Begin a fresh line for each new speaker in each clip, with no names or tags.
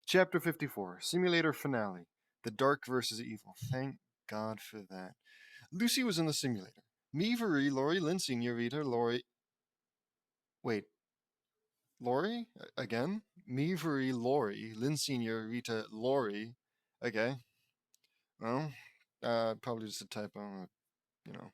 Chapter 54, Simulator Finale. The Dark versus Evil. Thank God for that. Lucy was in the simulator. Me, Marie, Lori, Lynn, Senorita, Lori. Wait, Lori? Again? Me, Marie, Lori, Lynn, Senorita, Lori. Okay. Well, probably just a typo, you know.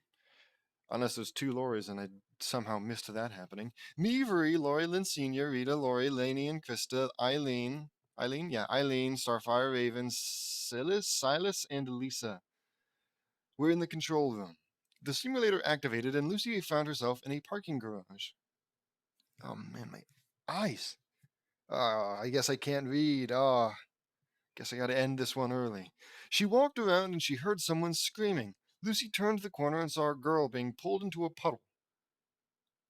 Unless there's two Loris and I somehow missed that happening. Me, Marie, Lori, Lynn Sr., Rita, Lori, Lainey, and Krista, Eileen. Eileen? Yeah, Eileen, Starfire, Raven, Silas, and Lisa. We're in the control room. The simulator activated, and Lucy found herself in a parking garage. Oh man, my eyes. I guess I can't read. Guess I gotta end this one early. She walked around and she heard someone screaming. Lucy turned the corner and saw a girl being pulled into a puddle.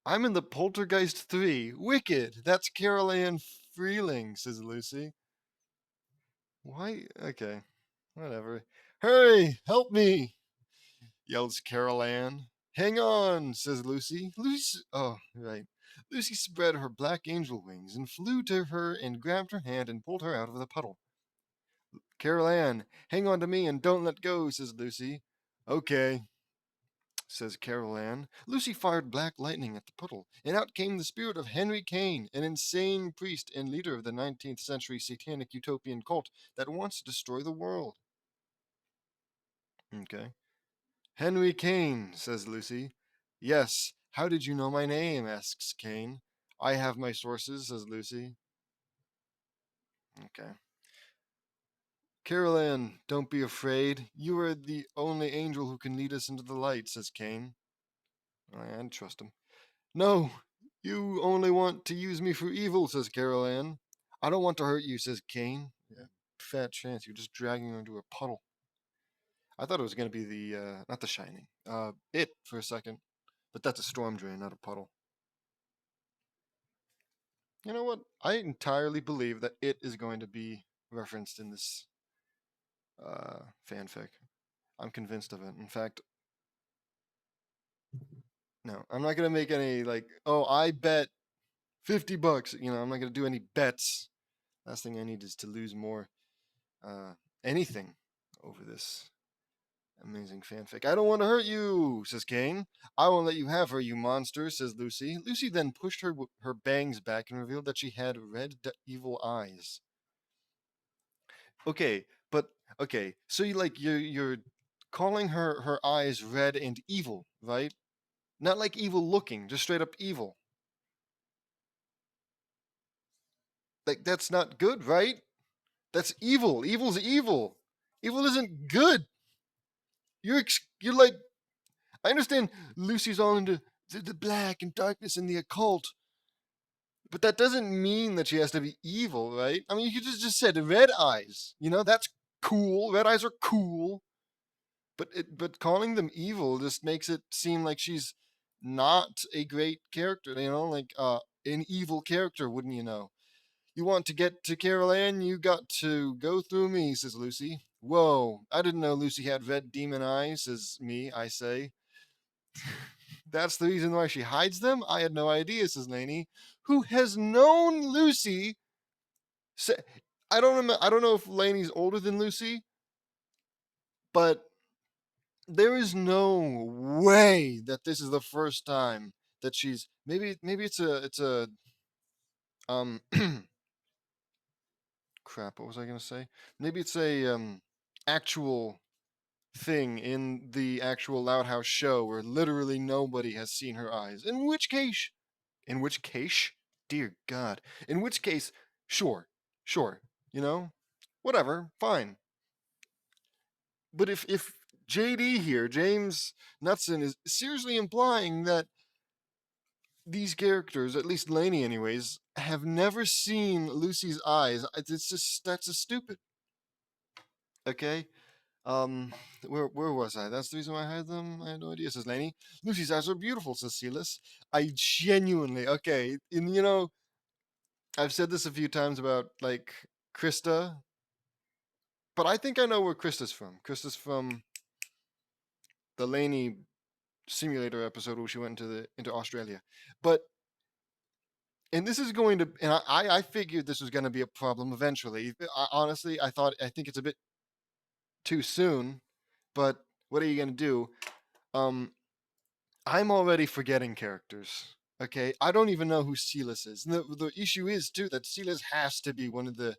I'm in the Poltergeist 3. Wicked. That's Carol Ann Freeling, says Lucy. Why? Okay. Whatever. Hurry! Help me! Yells Carol Ann. Hang on, says Lucy. Lucy. Oh, right. Lucy spread her black angel wings and flew to her and grabbed her hand and pulled her out of the puddle. Carol Ann, hang on to me and don't let go, says Lucy. Okay, says Carol Ann. Lucy fired black lightning at the puddle, and out came the spirit of Henry Kane, an insane priest and leader of the 19th century satanic utopian cult that wants to destroy the world. Okay. Henry Kane, says Lucy. Yes. How did you know my name? Asks Kane. I have my sources, says Lucy. Okay. Carol Ann, don't be afraid. You are the only angel who can lead us into the light, says Kane. I trust him. No, you only want to use me for evil, says Carol Ann. I don't want to hurt you, says Kane. Yeah, fat chance. You're just dragging her into a puddle. I thought it was going to be not The Shining, It for a second. But that's a storm drain, not a puddle. You know what? I entirely believe that It is going to be referenced in this fanfic. I'm convinced of it. In fact, no, I'm not going to make any, I bet $50. I'm not going to do any bets. Last thing I need is to lose more anything over this amazing fanfic. I don't want to hurt you, says Kane. I won't let you have her, you monster, says Lucy. Lucy then pushed her bangs back and revealed that she had red evil eyes. Okay, but okay, so you're calling her eyes red and evil, right? Not like evil looking, just straight up evil. Like that's not good, right? That's evil. Evil's evil. Evil isn't good. You're like I understand Lucy's all into the black and darkness and the occult, but that doesn't mean that she has to be evil, right? I mean, you just said red eyes. That's cool. Red eyes are cool, but calling them evil just makes it seem like she's not a great character. Like an evil character, wouldn't you know? You want to get to Carol Ann, you got to go through me, says Lucy. Whoa, I didn't know Lucy had red demon eyes, says me, I say. That's the reason why she hides them? I had no idea, says Lainey, who has known Lucy. I don't remember. I don't know if Lainey's older than Lucy, but there is no way that this is the first time that she's maybe it's a um crap. What was I gonna say? Maybe it's a actual thing in the actual Loud House show where literally nobody has seen her eyes. In which case, dear God, in which case, sure, you know, whatever, fine. But if JD here, James Knutson, is seriously implying that these characters, at least Lainey anyways, have never seen Lucy's eyes, that's just stupid. Okay? Um, where was I? That's the reason why I had them. I had no idea, says Lainey. Lucy's eyes are beautiful, says Silas. I genuinely okay, and I've said this a few times about like Krista, but I think I know where Krista's from. Krista's from the Lainey simulator episode where she went into Australia. But And this is going to, and I figured this was going to be a problem eventually. Honestly, I think it's a bit too soon, but what are you going to do? Um, I'm already forgetting characters. Okay, I don't even know who Silas is. And the issue is too that Silas has to be one of the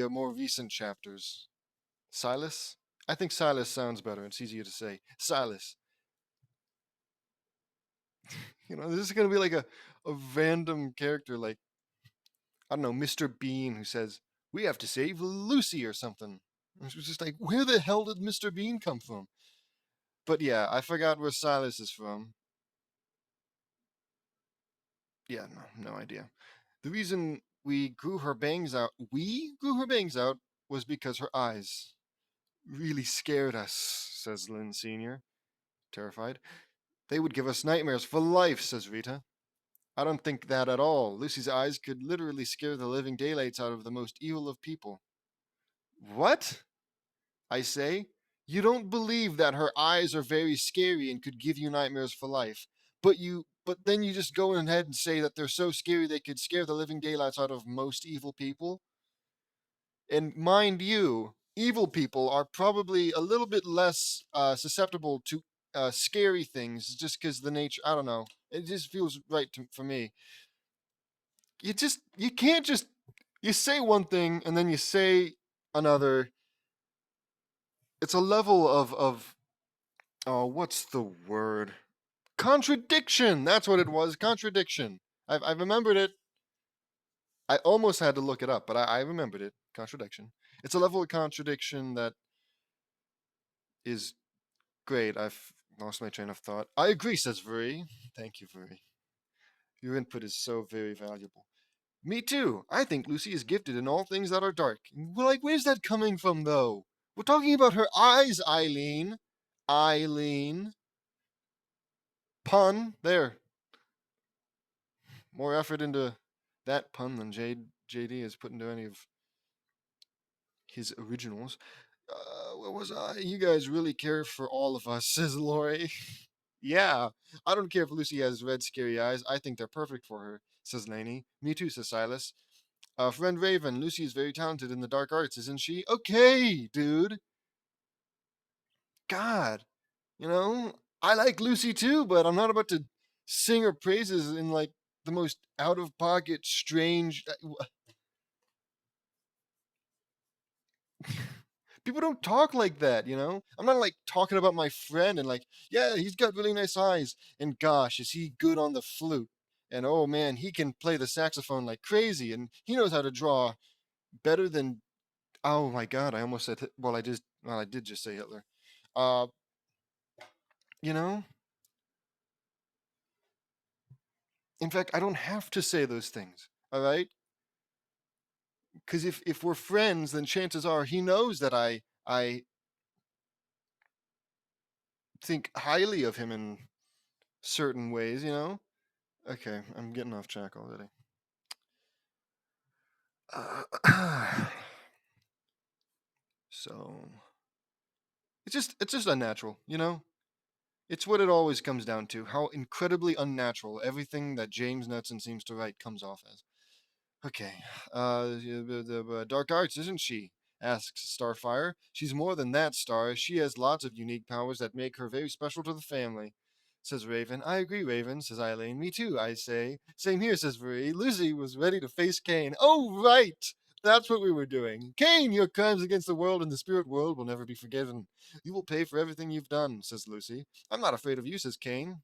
more recent chapters. Silas? I think Silas sounds better. It's easier to say. Silas. This is gonna be like a random character, like I don't know, Mr. Bean, who says we have to save Lucy or something. It was just like, where the hell did Mr. Bean come from? But yeah, I forgot where Silas is from. Yeah, no idea. The reason we grew her bangs out, was because her eyes really scared us, says Lynn Sr., terrified. They would give us nightmares for life, says Rita. I don't think that at all. Lucy's eyes could literally scare the living daylights out of the most evil of people. What? I say. You don't believe that her eyes are very scary and could give you nightmares for life. But then you just go ahead and say that they're so scary they could scare the living daylights out of most evil people. And mind you, evil people are probably a little bit less susceptible to scary things just because the nature, I don't know. It just feels right for me. You can't just, you say one thing and then you say another. It's a level of oh, what's the word? Contradiction. That's what it was. Contradiction. I remembered it. I almost had to look it up, but I remembered it. Contradiction. It's a level of contradiction that is great. I've lost my train of thought. I agree, says Vuri. Thank you, Vuri. Your input is so very valuable. Me too. I think Lucy is gifted in all things that are dark. Well, like, where's that coming from, though? We're talking about her eyes, Eileen. Eileen. Pun. There. More effort into that pun than JD has put into any of his originals. What was I? You guys really care for all of us, says Lori. Yeah, I don't care if Lucy has red, scary eyes. I think they're perfect for her, says Lainey. Me too, says Silas. Friend Raven, Lucy is very talented in the dark arts, isn't she? Okay, dude. God, you know, I like Lucy too, but I'm not about to sing her praises in like the most out of pocket, strange. People don't talk like that. I'm not like talking about my friend and like, yeah, he's got really nice eyes. And gosh, is he good on the flute? And oh man, he can play the saxophone like crazy. And he knows how to draw better than, oh my God, I almost said, well, I did just say Hitler. Uh, you know, in fact, I don't have to say those things. All right. Because if we're friends, then chances are he knows that I think highly of him in certain ways. Okay, I'm getting off track already. So it's just unnatural. It's what it always comes down to. How incredibly unnatural everything that James Knudsen seems to write comes off as. Okay. The dark arts, isn't she? Asks Starfire. She's more than that, Star. She has lots of unique powers that make her very special to the family. Says Raven. I agree, Raven, says Eileen. Me too, I say. Same here, says Marie. Lucy was ready to face Cain. Oh, right! That's what we were doing. Cain, your crimes against the world and the spirit world will never be forgiven. You will pay for everything you've done, says Lucy. I'm not afraid of you, says Cain.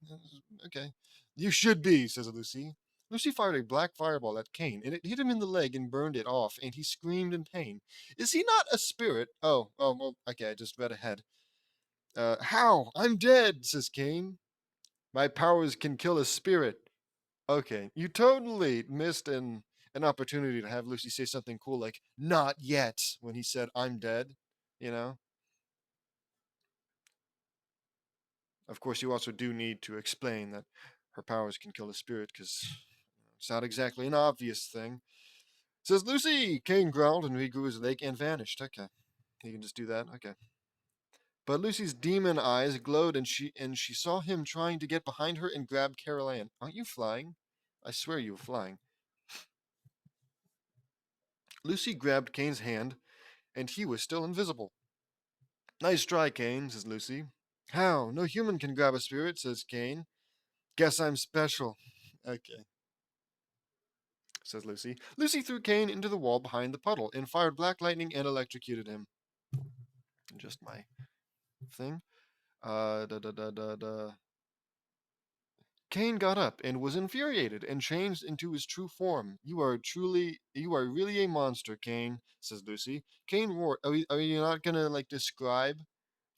Okay. You should be, says Lucy. Lucy fired a black fireball at Cain, and it hit him in the leg and burned it off, and he screamed in pain. Is he not a spirit? Oh, well, okay, I just read ahead. How? I'm dead, says Cain. My powers can kill a spirit. Okay, you totally missed an opportunity to have Lucy say something cool like, not yet, when he said, I'm dead, you know? Of course, you also do need to explain that her powers can kill a spirit, because it's not exactly an obvious thing. Says Lucy! Kane growled and regrew his leg and vanished. Okay. He can just do that? Okay. But Lucy's demon eyes glowed and she saw him trying to get behind her and grab Carol Ann. Aren't you flying? I swear you were flying. Lucy grabbed Kane's hand, and he was still invisible. Nice try, Kane, says Lucy. How? No human can grab a spirit, says Kane. Guess I'm special. Okay, says Lucy. Lucy threw Kane into the wall behind the puddle and fired black lightning and electrocuted him. Just my thing. Da da da da da. Kane got up and was infuriated and changed into his true form. You are really a monster, Kane, says Lucy. Kane roared. Are you not gonna like describe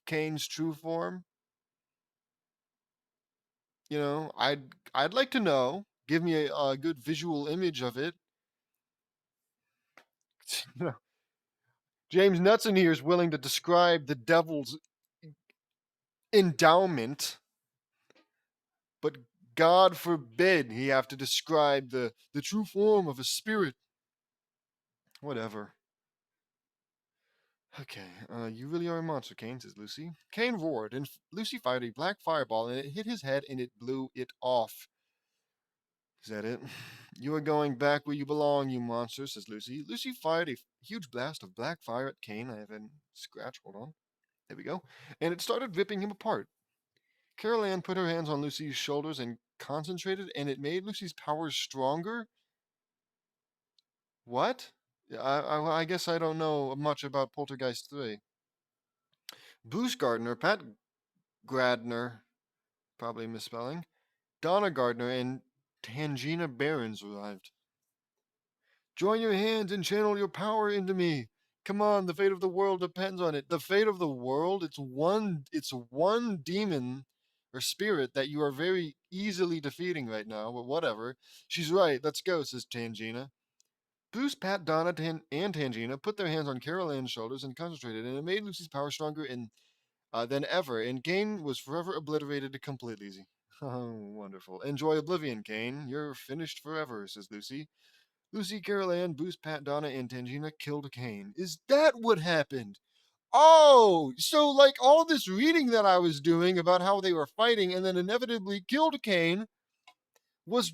Kane's true form? I'd like to know. Give me a good visual image of it. James Knutson here is willing to describe the devil's endowment, but God forbid he have to describe the true form of a spirit. Whatever. Okay, you really are a monster, Kane, says Lucy. Kane roared, and Lucy fired a black fireball, and it hit his head, and it blew it off. Is that it? You are going back where you belong, you monster, says Lucy. Lucy fired a huge blast of black fire at Kane. I have a scratch. Hold on. There we go. And it started ripping him apart. Carol Ann put her hands on Lucy's shoulders and concentrated, and it made Lucy's powers stronger. What? I guess I don't know much about Poltergeist 3. Bruce Gardner, Pat Gradner, probably misspelling, Donna Gardner, and Tangina Barons arrived. Join your hands and channel your power into me. Come on, the fate of the world depends on it. The fate of the world, it's one demon or spirit that you are very easily defeating right now, but whatever. She's right, let's go, says Tangina. Bruce, Pat, Donna, and Tangina put their hands on Carol Ann's shoulders and concentrated, and it made Lucy's power stronger than ever, and Kane was forever obliterated completely. Oh, wonderful. Enjoy oblivion, Kane. You're finished forever, says Lucy. Lucy, Carol Ann, Bruce, Pat, Donna, and Tangina killed Kane. Is that what happened? Oh, so like all this reading that I was doing about how they were fighting and then inevitably killed Kane was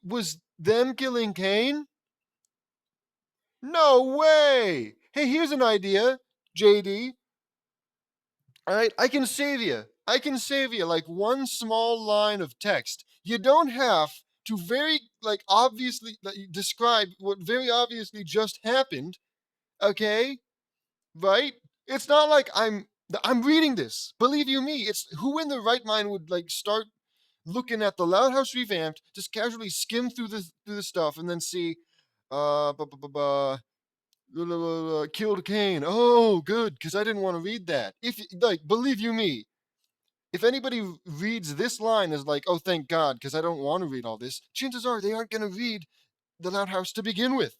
was them killing Kane? No way! Hey, here's an idea, JD. All right, I can save you. I can save you like one small line of text. You don't have to very like obviously describe what very obviously just happened, okay? Right? It's not like I'm reading this. Believe you me, it's who in the right mind would like start looking at the Loud House Revamped, just casually skim through the stuff and then see uh bu- bu- bu- bu- killed Kane. Oh, good, because I didn't want to read that. If like, believe you me, if anybody reads this line as like, oh, thank God, because I don't want to read all this, chances are they aren't going to read the Loud House to begin with.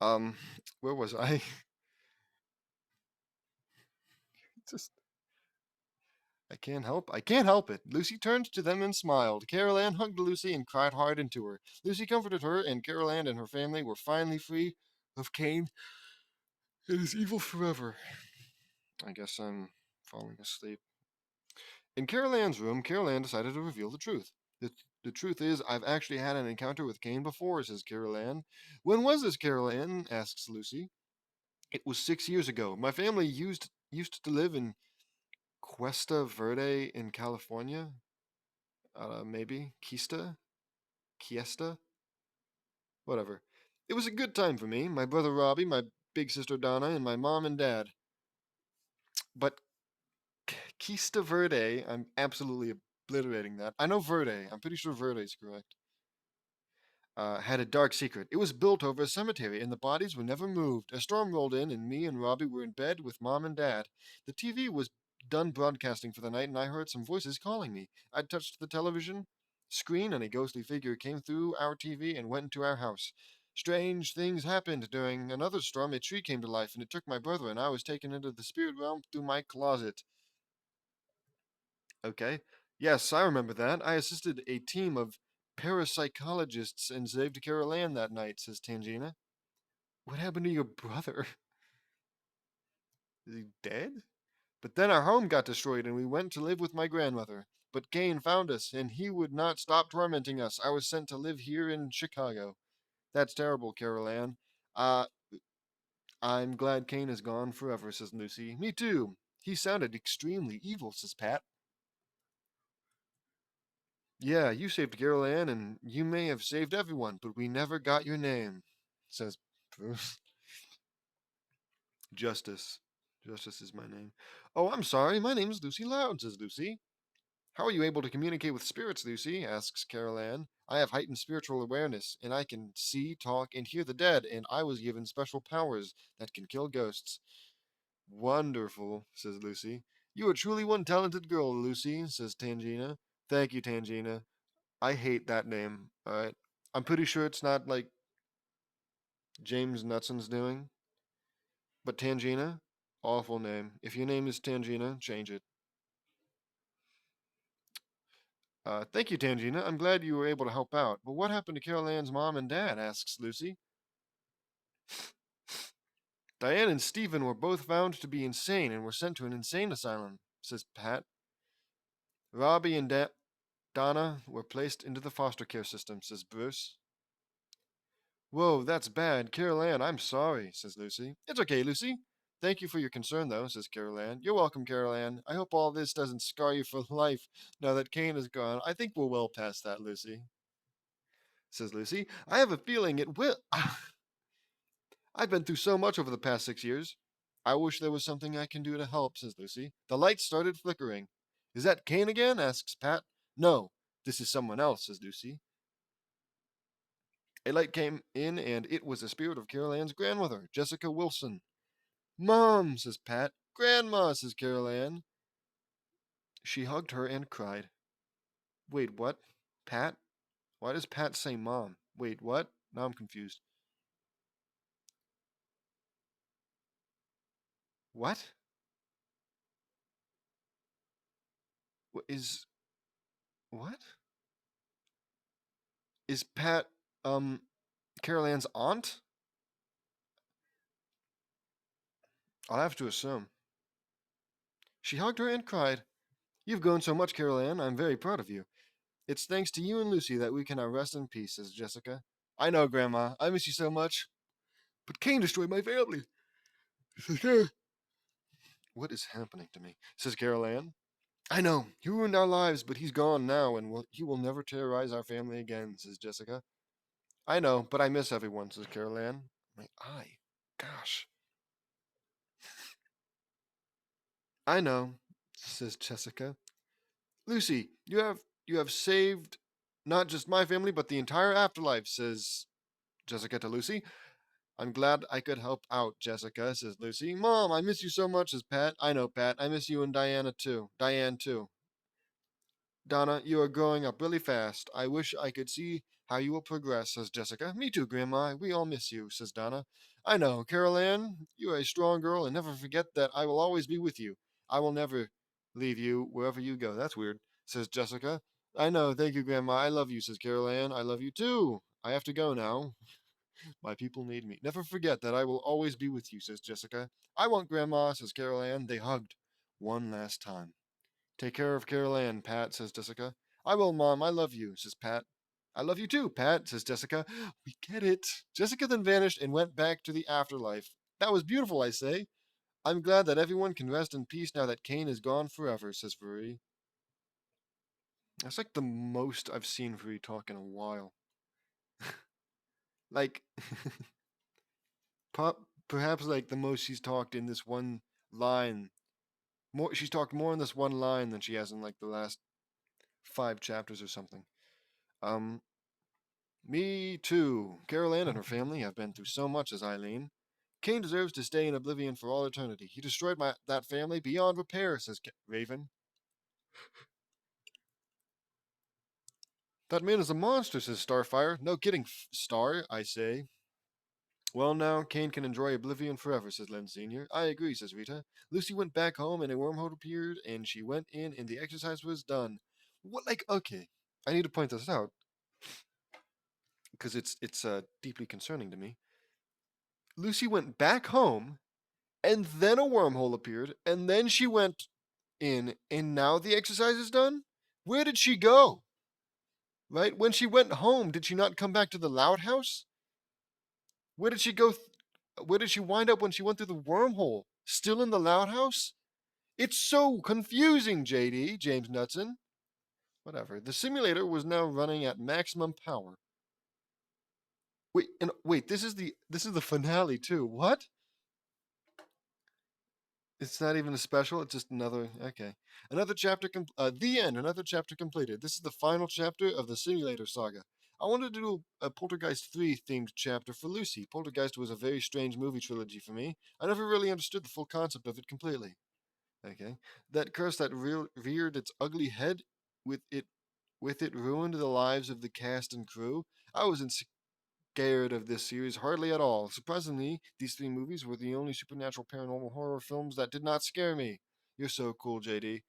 um, where was I? Just I can't help it. Lucy turned to them and smiled. Carol Ann hugged Lucy and cried hard into her. Lucy comforted her, and Carol Ann and her family were finally free of Kane and his evil forever. I guess I'm falling asleep. In Carol Ann's room, Carol Ann decided to reveal the truth. The truth is, I've actually had an encounter with Kane before, says Carol Ann. When was this, Carol Ann? Asks Lucy. It was 6 years ago. My family used to live in Cuesta Verde in California. Maybe Kiesta, whatever. It was a good time for me, my brother Robbie, my big sister Donna, and my mom and dad. But Kista Verde, I'm absolutely obliterating that. I know Verde. I'm pretty sure Verde is correct. Had a dark secret. It was built over a cemetery, and the bodies were never moved. A storm rolled in, and me and Robbie were in bed with Mom and Dad. The TV was done broadcasting for the night, and I heard some voices calling me. I touched the television screen, and a ghostly figure came through our TV and went into our house. Strange things happened. During another storm, a tree came to life, and it took my brother, and I was taken into the spirit realm through my closet. Okay. Yes, I remember that. I assisted a team of parapsychologists and saved Carol Ann that night, says Tangina. What happened to your brother? Is he dead? But then our home got destroyed and we went to live with my grandmother. but Kane found us, and he would not stop tormenting us. I was sent to live here in Chicago. That's terrible, Carol Ann. Uh, I'm glad Kane is gone forever, says Lucy. Me too. He sounded extremely evil, says Pat. Yeah, you saved Carol Ann, and you may have saved everyone, but we never got your name, says Bruce. Justice. Justice is my name. Oh, I'm sorry. My name is Lucy Loud, says Lucy. How are you able to communicate with spirits, Lucy? Asks Carol Ann. I have heightened spiritual awareness, and I can see, talk, and hear the dead, and I was given special powers that can kill ghosts. Wonderful, says Lucy. You are truly one talented girl, Lucy, says Tangina. Thank you, Tangina. I hate that name, alright? I'm pretty sure it's not like James Knutson's doing, but Tangina, awful name. If your name is Tangina, change it. Thank you, Tangina. I'm glad you were able to help out. But what happened to Carol Ann's mom and dad? Asks Lucy. Diane and Stephen were both found to be insane and were sent to an insane asylum, says Pat. Robbie and Donna were placed into the foster care system, says Bruce. Whoa, that's bad. Carol Ann, I'm sorry, says Lucy. It's okay, Lucy. Thank you for your concern, though, says Carol Ann. You're welcome, Carol Ann. I hope all this doesn't scar you for life now that Kane is gone. I think we're well past that, Lucy, says Lucy. I have a feeling it will. I've been through so much over the past 6 years. I wish there was something I can do to help, says Lucy. The lights started flickering. Is that Kane again? Asks Pat. No, this is someone else, says Lucy. A light came in, and it was the spirit of Carol Ann's grandmother, Jessica Wilson. Mom, says Pat. Grandma, says Carol Ann. She hugged her and cried. Wait, what? Pat? Why does Pat say mom? Wait, what? Now I'm confused. What? Is what? Is Pat Carol Ann's aunt? I'll have to assume. She hugged her and cried. You've grown so much, Carol Ann. I'm very proud of you. It's thanks to you and Lucy that we can now rest in peace, says Jessica. I know, Grandma. I miss you so much. But Kane destroyed my family. What is happening to me? Says Carol Ann. I know. He ruined our lives, but he's gone now, and he will never terrorize our family again, says Jessica. I know, but I miss everyone, says Carol Ann. My eye. Gosh. I know, says Jessica. Lucy, you have saved not just my family, but the entire afterlife, says Jessica to Lucy. I'm glad I could help out, Jessica, says Lucy. Mom, I miss you so much, says Pat. I know, Pat. I miss you and Diane too. Donna, you are growing up really fast. I wish I could see how you will progress, says Jessica. Me too, Grandma. We all miss you, says Donna. I know, Carol Ann. You are a strong girl, and never forget that I will always be with you. I will never leave you wherever you go. That's weird, says Jessica. I know. Thank you, Grandma. I love you, says Carol Ann. I love you too. I have to go now. My people need me. Never forget that I will always be with you, says Jessica. I want Grandma, says Carol Ann. They hugged one last time. Take care of Carol Ann, Pat, says Jessica. I will, Mom. I love you, says Pat. I love you too, Pat, says Jessica. We get it. Jessica then vanished and went back to the afterlife. That was beautiful, I say. I'm glad that everyone can rest in peace now that Kane is gone forever, says Vuri. That's like the most I've seen Vuri talk in a while. Like, perhaps like the most she's talked in this one line. She's talked more in this one line than she has in like the last 5 chapters or something. Um, Me too. Carol Ann and her family have been through so much as Eileen. Kane deserves to stay in oblivion for all eternity. He destroyed that family beyond repair, says Raven. That man is a monster, says Starfire. No kidding, Star, I say. Well, now, Kane can enjoy oblivion forever, says Len Sr. I agree, says Rita. Lucy went back home and a wormhole appeared, and she went in and the exercise was done. What, like, okay. I need to point this out, because it's deeply concerning to me. Lucy went back home and then a wormhole appeared, and then she went in, and now the exercise is done? Where did she go? Right? When she went home, did she not come back to the loud house? Where did she go? Where did she wind up when she went through the wormhole? Still in the loud house? It's so confusing, JD, James Knudsen. Whatever. The simulator was now running at maximum power. Wait, this is the finale too. What? It's not even a special. It's just another. Okay, another chapter. The end. Another chapter completed. This is the final chapter of the Simulator saga. I wanted to do a Poltergeist 3 themed chapter for Lucy. Poltergeist was a very strange movie trilogy for me. I never really understood the full concept of it completely. Okay, that curse that reared its ugly head with it ruined the lives of the cast and crew. I was scared of this series hardly at all. Surprisingly, these three movies were the only supernatural paranormal horror films that did not scare me. You're so cool, JD.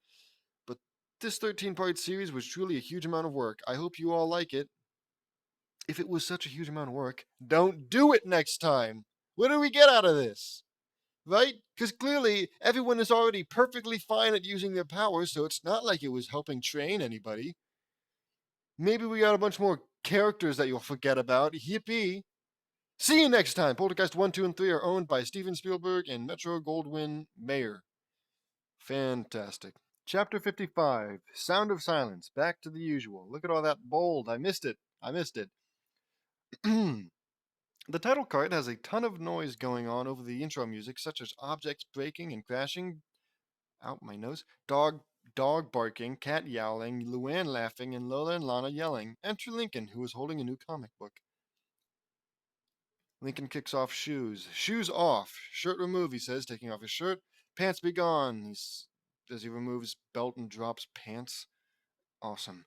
But this 13-part series was truly a huge amount of work. I hope you all like it. If it was such a huge amount of work, don't do it next time. What do we get out of this? Right? Because clearly everyone is already perfectly fine at using their powers, so it's not like it was helping train anybody. Maybe we got a bunch more characters that you'll forget about. Yippee! See you next time. Poltergeist 1, 2, and 3 are owned by Steven Spielberg and Metro Goldwyn Mayer. Fantastic. Chapter 55, Sound of Silence. Back to the usual. Look at all that bold. I missed it. The title card has a ton of noise going on over the intro music, such as objects breaking and crashing out my nose, dog barking, cat yowling, Luann laughing, and Lola and Lana yelling. Enter Lincoln, who is holding a new comic book. Lincoln kicks off shoes. Shoes off. Shirt remove, he says, taking off his shirt. Pants be gone. As he removes belt and drops pants. Awesome.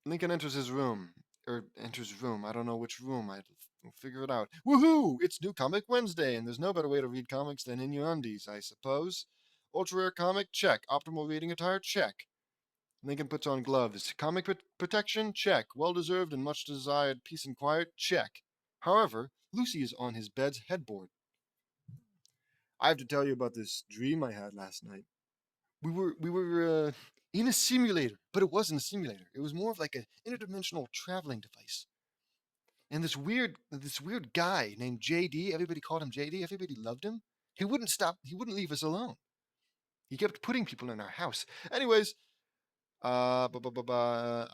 Lincoln enters his room. Enters room. I don't know which room. We'll figure it out. Woohoo! It's New Comic Wednesday, and there's no better way to read comics than in your undies, I suppose. Ultra rare comic? Check. Optimal reading attire? Check. Lincoln puts on gloves. Comic protection? Check. Well deserved and much desired peace and quiet? Check. However, Lucy is on his bed's headboard. I have to tell you about this dream I had last night. We were in a simulator, but it wasn't a simulator. It was more of like an interdimensional traveling device. And this weird guy named JD, everybody called him JD, everybody loved him. He wouldn't stop, he wouldn't leave us alone. He kept putting people in our house. Anyways, I'd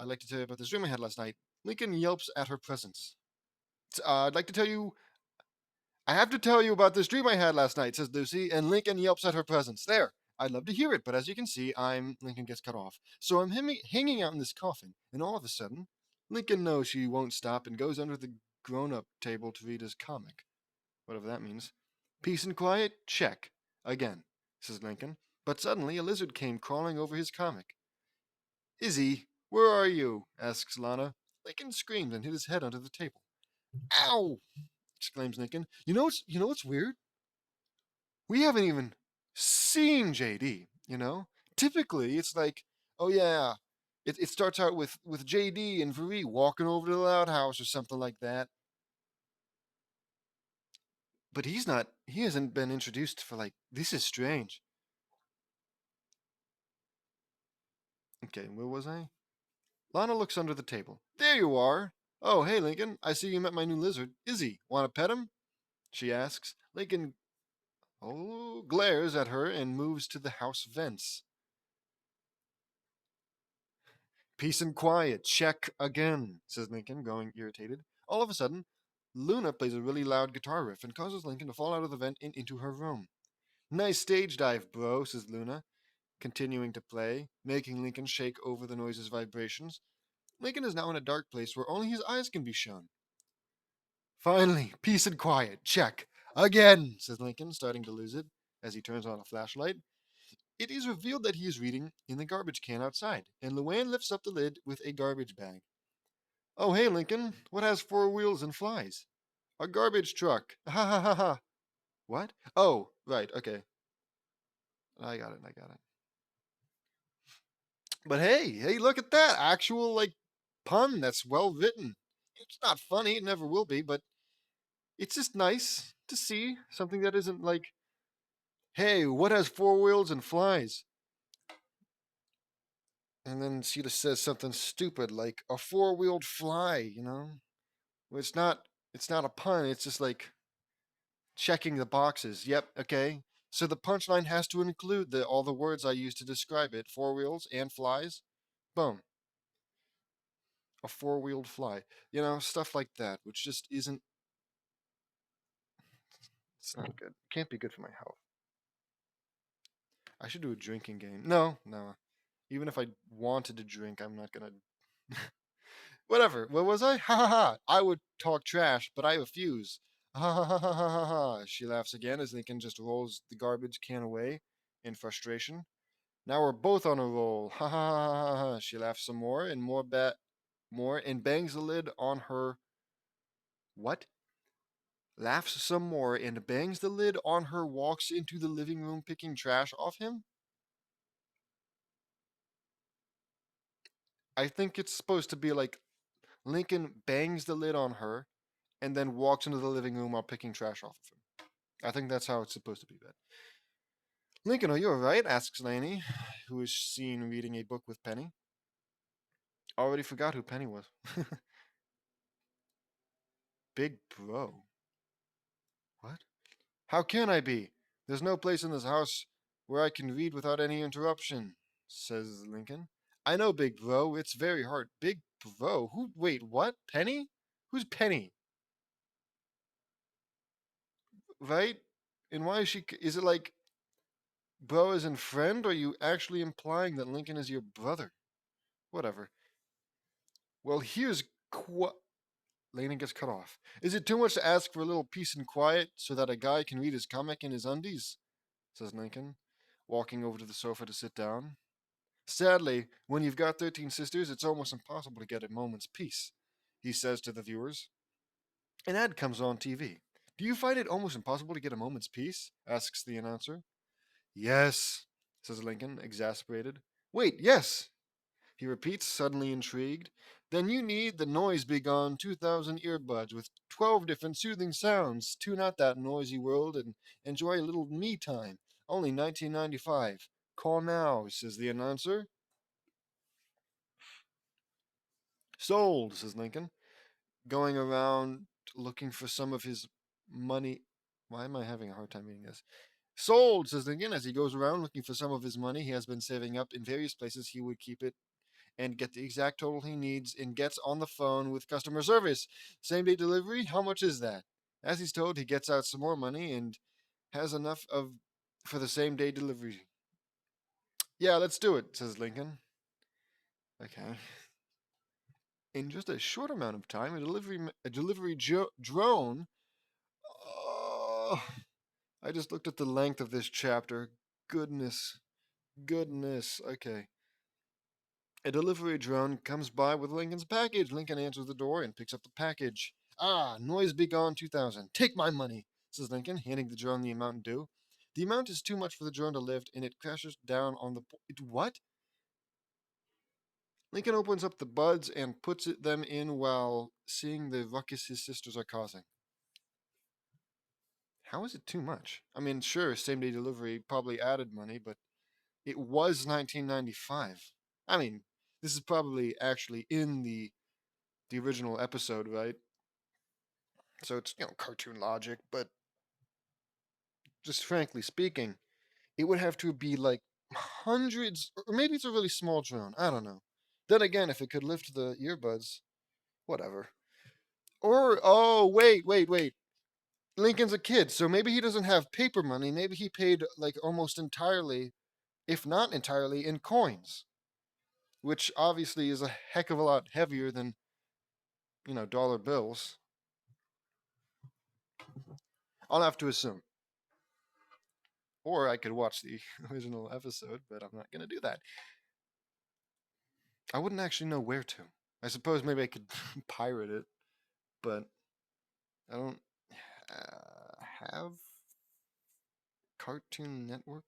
like to tell you about this dream I had last night. Lincoln yelps at her presence. I'd like to tell you I have to tell you about this dream I had last night, says Lucy, and Lincoln yelps at her presence. There. I'd love to hear it, but as you can see, Lincoln gets cut off. So I'm hanging out in this coffin, and all of a sudden, Lincoln knows she won't stop and goes under the grown-up table to read his comic. Whatever that means. Peace and quiet? Check. Again, says Lincoln. But suddenly a lizard came crawling over his comic. Izzy, where are you? Asks Lana. Lincoln screams and hit his head under the table. Ow! Exclaims Lincoln. You know what's weird? We haven't even seen JD, you know? Typically, it's like, oh yeah, it starts out with JD and Vere walking over to the loud house or something like that. But he hasn't been introduced for like, this is strange. Okay, where was I? Lana looks under the table. There you are. Oh, hey, Lincoln. I see you met my new lizard. Izzy, want to pet him? She asks. Lincoln glares at her and moves to the house vents. Peace and quiet. Check again, says Lincoln, growing irritated. All of a sudden, Luna plays a really loud guitar riff and causes Lincoln to fall out of the vent and into her room. Nice stage dive, bro, says Luna, continuing to play, making Lincoln shake over the noise's vibrations. Lincoln is now in a dark place where only his eyes can be shown. Finally, peace and quiet. Check. Again, says Lincoln, starting to lose it as he turns on a flashlight. It is revealed that he is reading in the garbage can outside, and Luann lifts up the lid with a garbage bag. Oh, hey, Lincoln. What has four wheels and flies? A garbage truck. Ha ha ha ha. What? Oh, right. Okay. I got it. But hey, look at that. Actual, like, pun that's well written. It's not funny. It never will be, but it's just nice to see something that isn't like, hey, what has four wheels and flies? And then she just says something stupid like a four-wheeled fly, Well, it's not a pun, it's just like checking the boxes. Yep, okay. So the punchline has to include all the words I used to describe it. Four wheels and flies. Boom. A four-wheeled fly. Stuff like that, which just isn't it's not good. Can't be good for my health. I should do a drinking game. No, no. Even if I wanted to drink, I'm not gonna. Whatever. What was I? Ha ha ha. I would talk trash, but I refuse. Ha ha ha ha ha ha ha. She laughs again as Lincoln just rolls the garbage can away in frustration. Now we're both on a roll. Ha ha ha ha ha. She laughs some more and more and bangs the lid on her. What? Laughs some more and bangs the lid on her. Walks into the living room picking trash off him. I think it's supposed to be like Lincoln bangs the lid on her and then walks into the living room while picking trash off of him. I think that's how it's supposed to be read. Lincoln, are you alright? Asks Laney, who is seen reading a book with Penny. Already forgot who Penny was. Big bro. What? How can I be? There's no place in this house where I can read without any interruption, says Lincoln. I know, big bro. It's very hard. Big bro? Who? Wait, what? Penny? Who's Penny? Right? And why is she? Is it like bro as in friend, or are you actually implying that Lincoln is your brother? Whatever. Well, here's Laney gets cut off. Is it too much to ask for a little peace and quiet so that a guy can read his comic in his undies? Says Lincoln, walking over to the sofa to sit down. Sadly, when you've got 13 sisters, it's almost impossible to get a moment's peace, he says to the viewers. An ad comes on TV. Do you find it almost impossible to get a moment's peace? Asks the announcer. Yes, says Lincoln, exasperated. Wait, yes, he repeats, suddenly intrigued. Then you need the Noise Be Gone 2000 earbuds with 12 different soothing sounds. Tune out that noisy world and enjoy a little me time. Only 1995. Call now, says the announcer. Sold, says Lincoln, going around looking for some of his money. Why am I having a hard time reading this? Sold, says Lincoln, as he goes around looking for some of his money he has been saving up in various places he would keep it and get the exact total he needs and gets on the phone with customer service. Same day delivery? How much is that? As he's told, he gets out some more money and has enough of for the same day delivery. Yeah, let's do it, says Lincoln. Okay. In just a short amount of time, a delivery drone. Oh, I just looked at the length of this chapter. Goodness, goodness. Okay. A delivery drone comes by with Lincoln's package. Lincoln answers the door and picks up the package. Ah, Noise Be Gone 2000. Take my money, says Lincoln, handing the drone the amount due. The amount is too much for the drone to lift, and it crashes down on the. What? Lincoln opens up the buds and puts them in while seeing the ruckus his sisters are causing. How is it too much? I mean, sure, same day delivery probably added money, but it was 1995. I mean, this is probably actually in the original episode, right? So it's cartoon logic, but just frankly speaking, it would have to be like hundreds, or maybe it's a really small drone. I don't know. Then again, if it could lift the earbuds, whatever. Or wait. Lincoln's a kid, so maybe he doesn't have paper money. Maybe he paid like almost entirely, if not entirely, in coins, which obviously is a heck of a lot heavier than dollar bills. I'll have to assume. Or I could watch the original episode, but I'm not going to do that. I wouldn't actually know where to. I suppose maybe I could pirate it, but I don't have Cartoon Network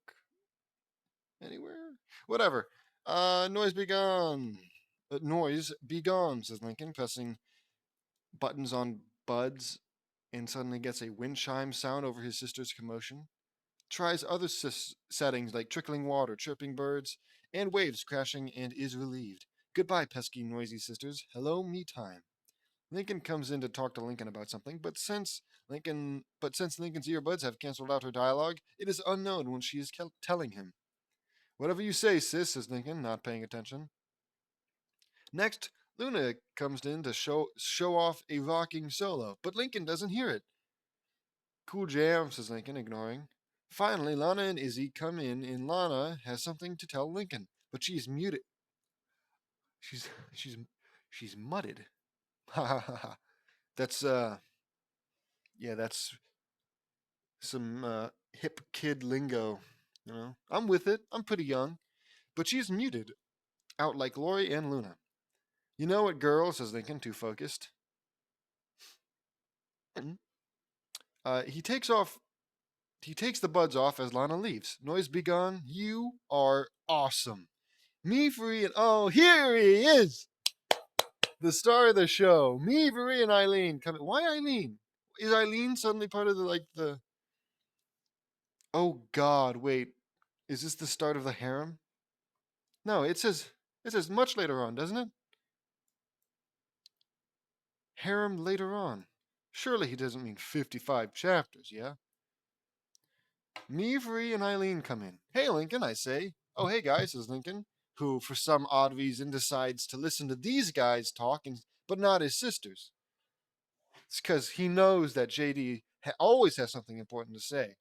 anywhere. Whatever. Noise be gone. Noise be gone, says Lincoln, pressing buttons on buds, and suddenly gets a wind chime sound over his sister's commotion. Tries other settings like trickling water, chirping birds, and waves crashing and is relieved. Goodbye, pesky, noisy sisters. Hello, me time. Lincoln comes in to talk to Lincoln about something, but since Lincoln's earbuds have canceled out her dialogue, it is unknown when she is telling him. Whatever you say, sis, says Lincoln, not paying attention. Next, Luna comes in to show off a rocking solo, but Lincoln doesn't hear it. Cool jam, says Lincoln, ignoring. Finally, Lana and Izzy come in, and Lana has something to tell Lincoln, but she's muted. She's she's she's mudded. Ha ha ha ha. That's yeah, that's some hip kid lingo. You know, I'm with it. I'm pretty young, but she's muted, out like Lori and Luna. You know what, girl, says Lincoln, too focused. He takes off. He takes the buds off as Lana leaves. Noise be gone. You are awesome. Me, Free, and oh, here he is, the star of the show. Me, Free, and Eileen coming. Why Eileen? Is Eileen suddenly part of the? Oh God, wait. Is this the start of the harem? No, it says much later on, doesn't it? Harem later on. Surely he doesn't mean 55 chapters, yeah? Meavery and Eileen come in. Hey, Lincoln, I say. Oh, hey, guys, says Lincoln, who, for some odd reason, decides to listen to these guys talk, but not his sisters. It's because he knows that JD always has something important to say.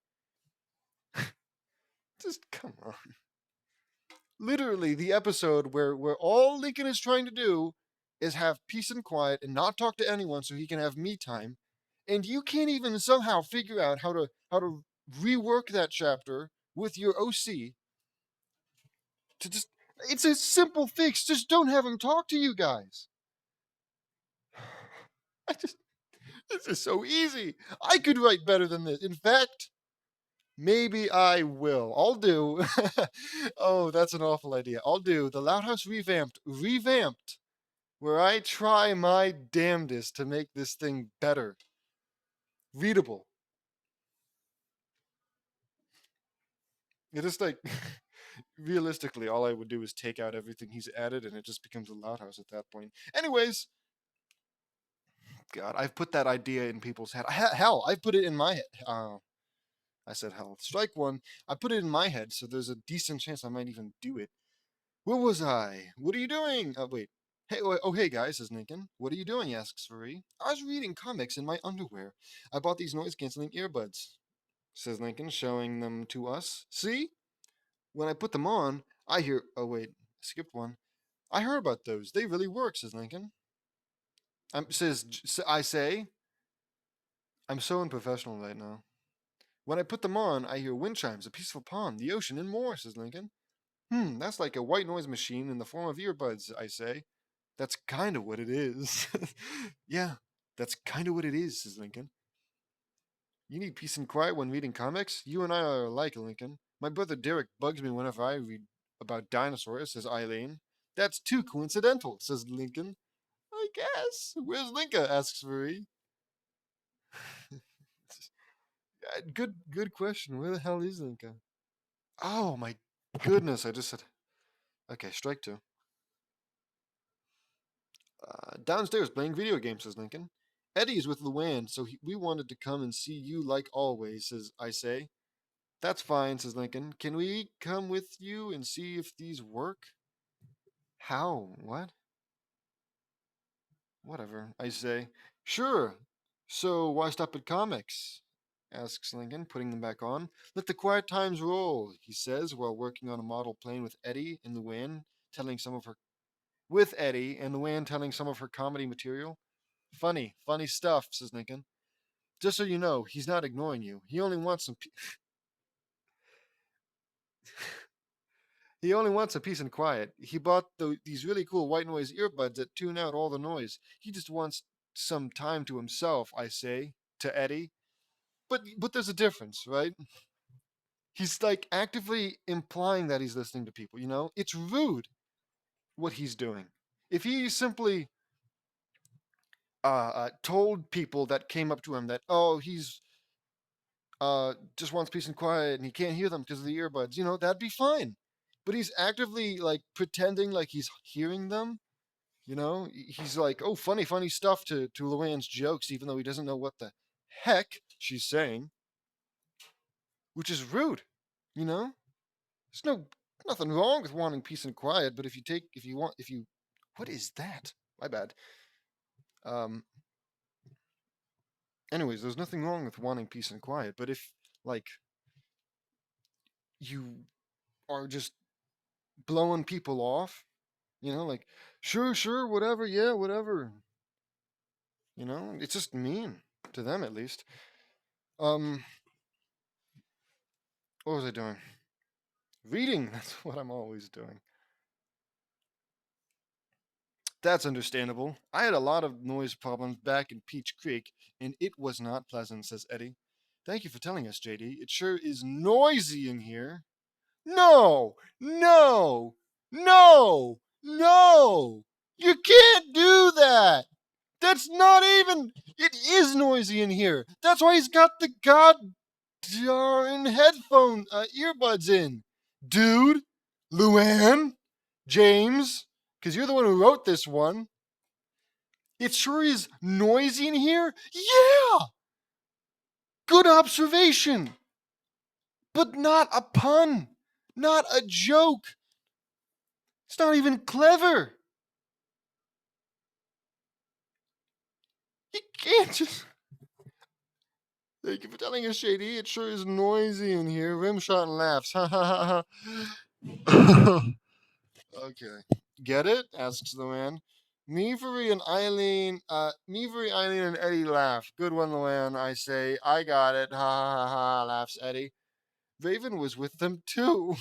Just come on. Literally, the episode where all Lincoln is trying to do is have peace and quiet and not talk to anyone so he can have me time, and you can't even somehow figure out how to rework that chapter with your OC to just. It's a simple fix. Just don't have him talk to you guys. I just. This is so easy. I could write better than this. In fact, maybe I will. I'll do. Oh, that's an awful idea. I'll do the Loud House revamped, where I try my damnedest to make this thing better, readable. It is like, realistically, all I would do is take out everything he's added, and it just becomes a Loud House at that point. Anyways, God, I've put that idea in people's head. Hell, I've put it in my head. I said hell. Strike one. I put it in my head, so there's a decent chance I might even do it. Where was I? What are you doing? Oh, wait. Hey, oh, hey, guys, says Lincoln. What are you doing? Asks Marie. I was reading comics in my underwear. I bought these noise-canceling earbuds, says Lincoln, showing them to us. See? When I put them on, I hear. Oh, wait. Skipped one. I heard about those. They really work, says Lincoln. I say. I'm so unprofessional right now. When I put them on, I hear wind chimes, a peaceful pond, the ocean, and more, says Lincoln. That's like a white noise machine in the form of earbuds, I say. That's kind of what it is. Yeah, that's kind of what it is, says Lincoln. You need peace and quiet when reading comics? You and I are alike, Lincoln. My brother Derek bugs me whenever I read about dinosaurs, says Eileen. That's too coincidental, says Lincoln. I guess. Where's Linka? Asks Marie. Good question. Where the hell is Linka? Oh my goodness! I just said. Okay, strike two. Downstairs playing video games, says Lincoln. Eddie's with Luann, so we wanted to come and see you like always, says I say. That's fine, says Lincoln. Can we come with you and see if these work? How? What? Whatever, I say. Sure. So why stop at comics? Asks Lincoln, putting them back on. Let the quiet times roll, he says, while working on a model plane with Eddie and Luann, telling some of her with Eddie and Luann telling some of her comedy material. Funny stuff, says Lincoln. Just so you know, he's not ignoring you. He only wants some. He only wants some peace and quiet. He bought these really cool white noise earbuds that tune out all the noise. He just wants some time to himself. I say to Eddie. But there's a difference, right? He's like actively implying that he's listening to people. It's rude what he's doing. If he simply told people that came up to him that he's just wants peace and quiet and he can't hear them because of the earbuds, that'd be fine. but he's actively like pretending like he's hearing them. You know, he's like, "Oh, funny, funny stuff" to Luann's jokes, even though he doesn't know what the heck she's saying, which is rude. You know, there's nothing wrong with wanting peace and quiet, but if you, what is that? My bad. Um. Anyways, there's nothing wrong with wanting peace and quiet, but if like you are just blowing people off, you know, like sure, sure, whatever, yeah, whatever. You know, it's just mean to them at least. Um, what was I doing? Reading. That's what I'm always doing. That's understandable. I had a lot of noise problems back in Peach Creek, and it was not pleasant, says Eddie. Thank you for telling us, JD. It sure is noisy in here. No, no, no, no. You can't do that. That's not even. It is noisy in here. That's why he's got the goddamn headphone earbuds in. Dude, Luann, James, because you're the one who wrote this one. It sure is noisy in here. Yeah, good observation. But not a pun. Not a joke. It's not even clever. You can't just. Thank you for telling us, Shady. It sure is noisy in here. Rimshot laughs. Ha ha ha ha. Okay. Get it? Asks the man. Meavery, Eileen, and Eddie laugh. Good one, Luann, I say. I got it. Ha ha ha ha, laughs Eddie. Raven was with them too.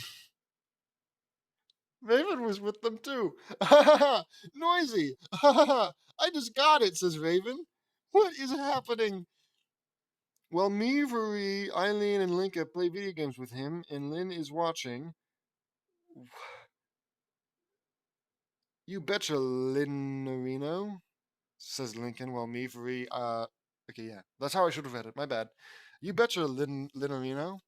Raven was with them too. Ha ha ha. Noisy. Ha ha ha. I just got it, says Raven. What is happening? Well, Meavery, Eileen, and Linka play video games with him, and Lynn is watching. You betcha, Linarino, says Lincoln, while Meavery, okay, yeah, that's how I should have read it, my bad. You betcha, Linarino,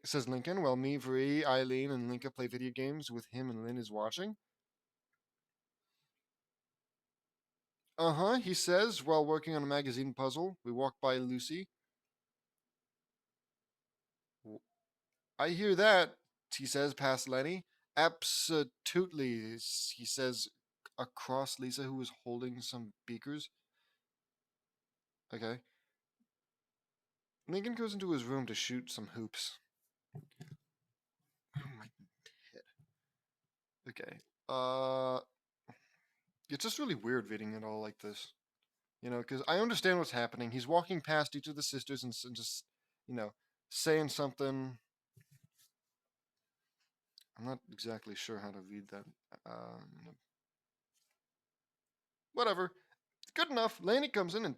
says Lincoln, while Meavery, Eileen, and Linka play video games with him, and Lynn is watching. Uh-huh, he says, while working on a magazine puzzle. We walk by Lucy. I hear that, he says past Lenny. Absolutely, he says across Lisa, who is holding some beakers. Okay. Lincoln goes into his room to shoot some hoops. Oh my head. Okay. It's just really weird reading it all like this. You know, because I understand what's happening. He's walking past each of the sisters and just, you know, saying something. I'm not exactly sure how to read that. Whatever. It's good enough. Laney comes in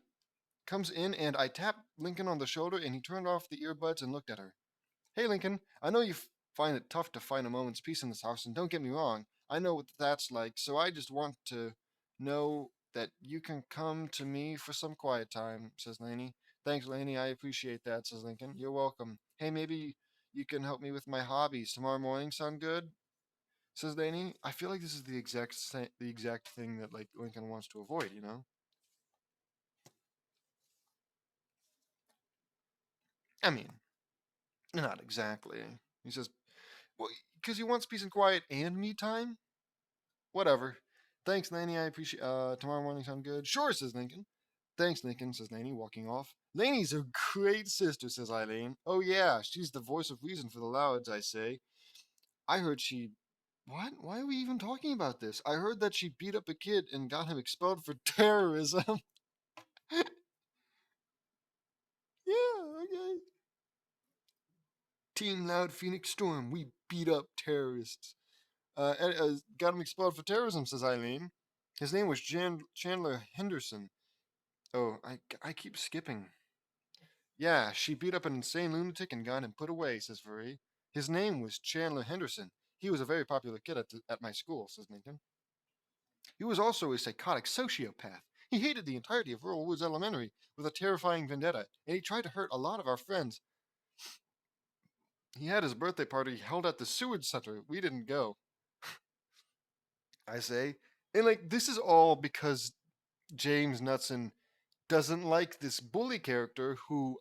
and I tap Lincoln on the shoulder and he turned off the earbuds and looked at her. Hey Lincoln, I know you find it tough to find a moment's peace in this house, and don't get me wrong, I know what that's like, so I just want to know that you can come to me for some quiet time, says Laney. Thanks, Laney, I appreciate that, says Lincoln. You're welcome. Hey, maybe you can help me with my hobbies. Tomorrow morning sound good? Says Laney. I feel like this is the exact thing that like Lincoln wants to avoid, you know? I mean, not exactly. He says, well, because he wants peace and quiet and me time? Whatever. Thanks, Laney. I appreciate. Tomorrow morning sound good. Sure, says Lincoln. Thanks, Lincoln, says Laney, walking off. Laney's a great sister, says Eileen. Oh yeah, she's the voice of reason for the Louds, I say. I heard she. What? Why are we even talking about this? I heard that she beat up a kid and got him expelled for terrorism. Yeah, okay. Team Loud Phoenix Storm, we beat up terrorists. Got him expelled for terrorism, says Eileen. His name was Chandler Henderson. Oh, I keep skipping. Yeah, she beat up an insane lunatic and got him put away, says Marie. His name was Chandler Henderson. He was a very popular kid at my school, says Lincoln. He was also a psychotic sociopath. He hated the entirety of Rural Woods Elementary with a terrifying vendetta, and he tried to hurt a lot of our friends. He had his birthday party held at the sewage center. We didn't go, I say. And like, this is all because James Knudsen doesn't like this bully character who,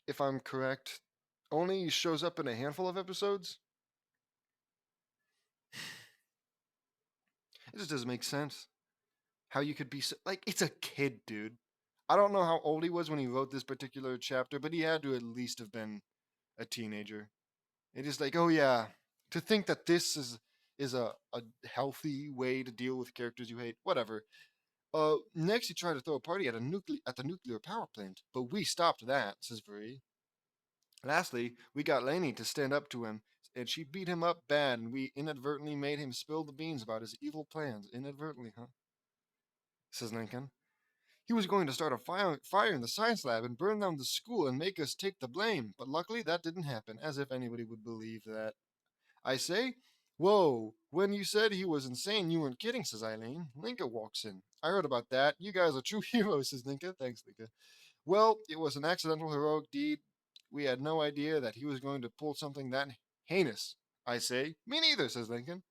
if I'm correct, only shows up in a handful of episodes. It just doesn't make sense. How you could be so, like, it's a kid, dude. I don't know how old he was when he wrote this particular chapter, but he had to at least have been a teenager. It is like, oh yeah, to think that this is a healthy way to deal with characters you hate. Whatever. Next he tried to throw a party at the nuclear power plant, but we stopped that, says Marie. Lastly, we got Lainey to stand up to him, and she beat him up bad, and we inadvertently made him spill the beans about his evil plans. Inadvertently, huh? Says Lincoln. He was going to start a fire in the science lab and burn down the school and make us take the blame, but luckily that didn't happen, as if anybody would believe that. I say, whoa, when you said he was insane, you weren't kidding, says Eileen. Linka walks in. I heard about that. You guys are true heroes, says Linka. Thanks, Linka. Well, it was an accidental heroic deed. We had no idea that he was going to pull something that heinous. I say, me neither, says Lincoln.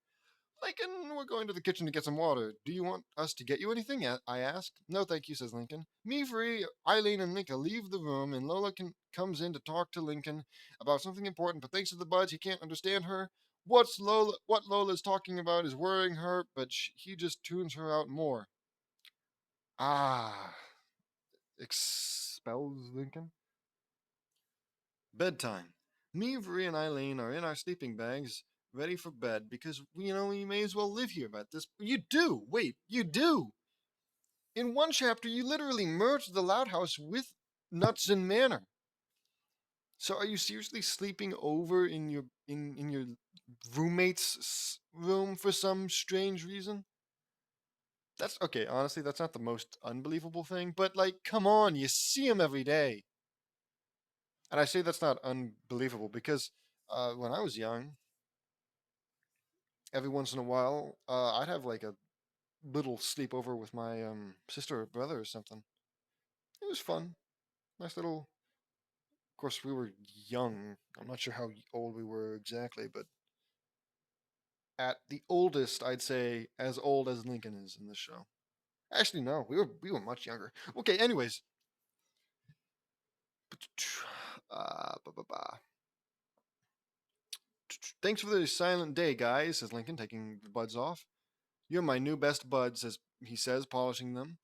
Lincoln, we're going to the kitchen to get some water. Do you want us to get you anything? I ask. No, thank you, says Lincoln. Me free, Eileen and Lincoln leave the room, and Lola comes in to talk to Lincoln about something important, but thanks to the buds, he can't understand her. What Lola's talking about is worrying her, but he just tunes her out more. Ah, expels Lincoln. Bedtime. Me, Marie, and Eileen are in our sleeping bags, ready for bed, because we may as well live here at this. You do. Wait, you do. In one chapter, you literally merged the Loud House with Knudsen Manor. So, are you seriously sleeping over in your roommate's room for some strange reason? That's okay. Honestly, that's not the most unbelievable thing, but like, come on, you see him every day. And I say that's not unbelievable because when I was young, every once in a while, I'd have like a little sleepover with my sister or brother or something. It was fun. Nice little. Of course, we were young. I'm not sure how old we were exactly, but at the oldest, I'd say as old as Lincoln is in this show. Actually, no, we were much younger. Okay, anyways. Ba, ba, ba. Thanks for the silent day, guys, says Lincoln, taking the buds off. You're my new best buds, he says, polishing them.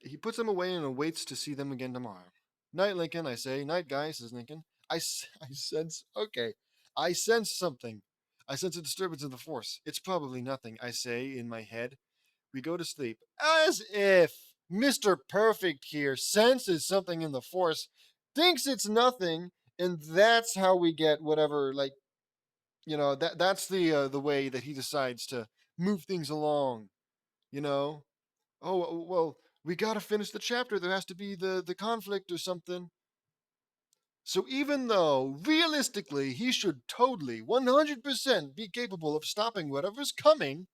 He puts them away and awaits to see them again tomorrow. Night, Lincoln, I say. Night, guys, says Lincoln. I sense, okay, I sense something. I sense a disturbance in the force. It's probably nothing, I say in my head. We go to sleep. As if Mr. Perfect here senses something in the force, thinks it's nothing, and that's how we get whatever, like, that's the way that he decides to move things along, you know? Well, we gotta finish the chapter. There has to be the conflict or something. So even though realistically he should totally 100% be capable of stopping whatever's coming,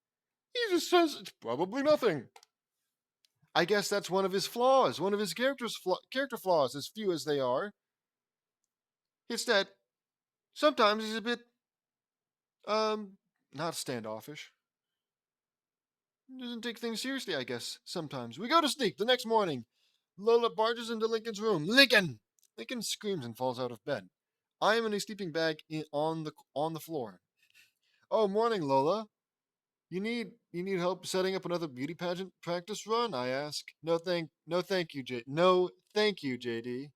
he just says it's probably nothing. I guess that's one of his flaws, one of his character flaws, as few as they are. It's that sometimes he's a bit not standoffish. Doesn't take things seriously, I guess. Sometimes we go to sleep. The next morning, Lola barges into Lincoln's room. Lincoln! Lincoln screams and falls out of bed. I am in a sleeping bag on the floor. Oh, morning, Lola. You need help setting up another beauty pageant practice run? I ask. No, thank you, JD.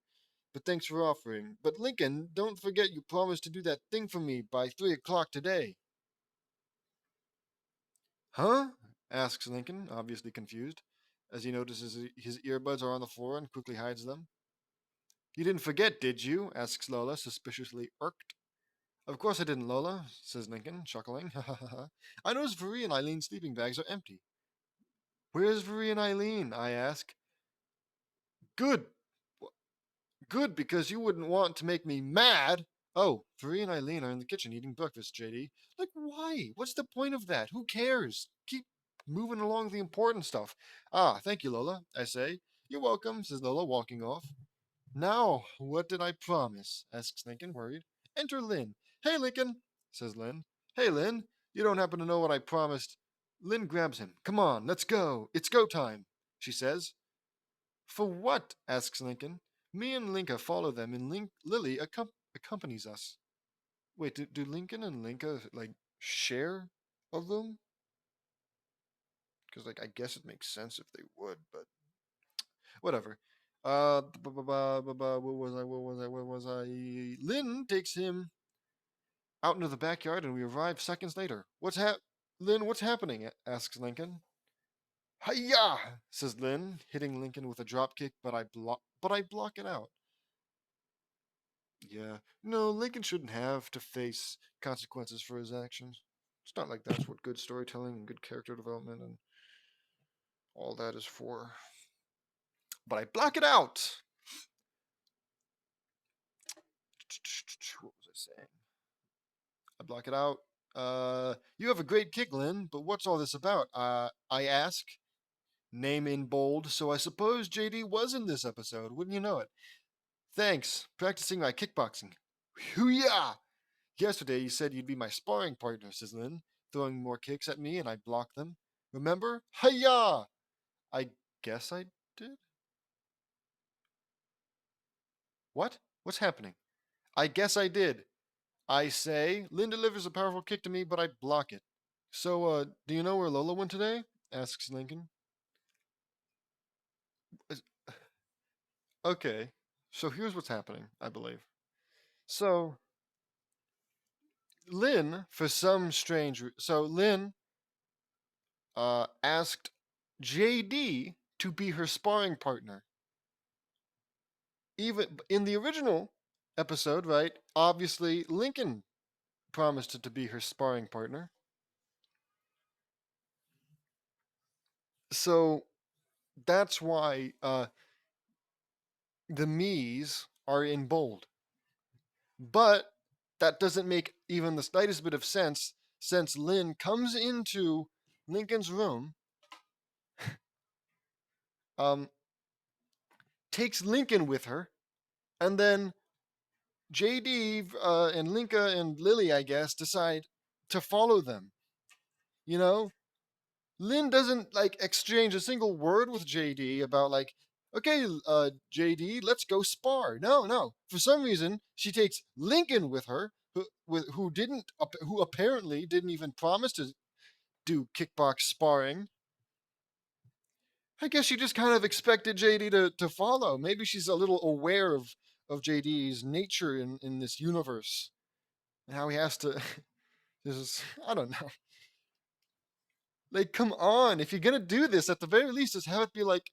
But thanks for offering. But Lincoln, don't forget you promised to do that thing for me by 3 o'clock today. Huh? Asks Lincoln, obviously confused, as he notices his earbuds are on the floor and quickly hides them. You didn't forget, did you? Asks Lola, suspiciously irked. Of course I didn't, Lola, says Lincoln, chuckling. Ha ha ha. I notice Marie and Eileen's sleeping bags are empty. Where's Marie and Eileen? I ask. Good. Good, because you wouldn't want to make me mad. Oh, Marie and Eileen are in the kitchen eating breakfast, JD. Like, why? What's the point of that? Who cares? Keep moving along the important stuff. Ah, thank you, Lola, I say. You're welcome, says Lola, walking off. Now, what did I promise? Asks Lincoln, worried. Enter Lynn. Hey, Lincoln, says Lynn. Hey, Lynn, you don't happen to know what I promised? Lynn grabs him. Come on, let's go. It's go time, she says. For what? Asks Lincoln. Me and Linka follow them, and Lily accompanies us. Wait, do Lincoln and Linka, like, share a room? Because, like, I guess it makes sense if they would, but whatever. What was I? Where was I? Lynn takes him out into the backyard, and we arrive seconds later. Lynn, what's happening? Asks Lincoln. Hiya! Says Lynn, hitting Lincoln with a drop kick, but I block it out. Yeah, no, Lincoln shouldn't have to face consequences for his actions. It's not like that's what good storytelling and good character development and all that is for. But I block it out. What was I saying? I block it out. You have a great kick, Lynn, but what's all this about? I ask. Name in bold, so I suppose JD was in this episode, wouldn't you know it? Thanks. Practicing my kickboxing. Hoo-yah! Yesterday you said you'd be my sparring partner, says Lynn, throwing more kicks at me, and I block them. Remember? Hi-yah! I guess I did? What? What's happening? I guess I did. I say, Lynn delivers a powerful kick to me, but I block it. So, do you know where Lola went today? Asks Lincoln. Okay, so here's what's happening, I believe. So, Lynn, for some strange so Lynn asked JD to be her sparring partner. Even in the original episode, right? Obviously, Lincoln promised to be her sparring partner. So that's why the me's are in bold. But that doesn't make even the slightest bit of sense since Lynn comes into Lincoln's room, um, takes Lincoln with her, and then JD and Linka and Lily, I guess, decide to follow them. You know, Lynn doesn't like exchange a single word with JD about like, okay, JD, let's go spar. No, no. For some reason, she takes Lincoln with her, who apparently didn't even promise to do kickbox sparring. I guess she just kind of expected JD to follow. Maybe she's a little aware of JD's nature in this universe and how he has to. I don't know. Like, come on. If you're going to do this, at the very least, just have it be like,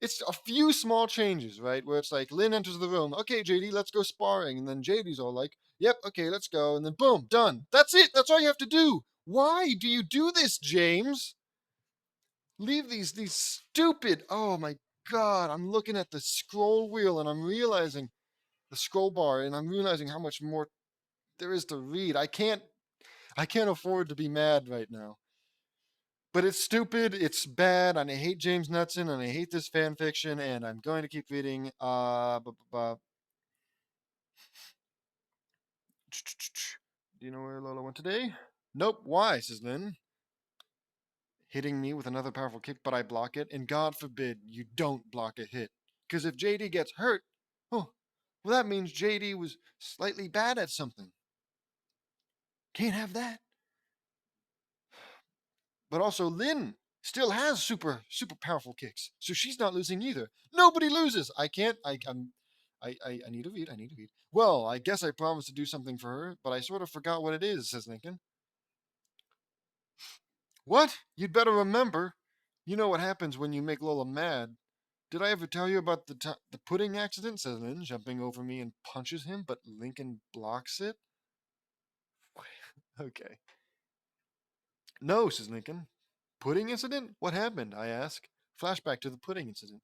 it's a few small changes, right? Where it's like, Lynn enters the room. Okay, JD, let's go sparring. And then JD's all like, yep, okay, let's go. And then boom, done. That's it. That's all you have to do. Why do you do this, James? Leave these stupid. Oh my God. I'm looking at the scroll wheel and I'm realizing the scroll bar and I'm realizing how much more there is to read. I can't afford to be mad right now. But it's stupid, it's bad, and I hate James Knudsen, and I hate this fan fiction, and I'm going to keep reading. Do you know where Lola went today? Nope. Why? Says Lynn, hitting me with another powerful kick, but I block it, and God forbid you don't block a hit. Because if JD gets hurt, oh, well, that means JD was slightly bad at something. Can't have that. But also, Lynn still has super powerful kicks, so she's not losing either. Nobody loses. I can't. I need to read. I need to read. Well, I guess I promised to do something for her, but I sort of forgot what it is, says Lincoln. What? You'd better remember. You know what happens when you make Lola mad. Did I ever tell you about the pudding accident? Says Lynn, jumping over me and punches him, but Lincoln blocks it. Okay. No, says Lincoln. Pudding incident? What happened? I ask. Flashback to the pudding incident.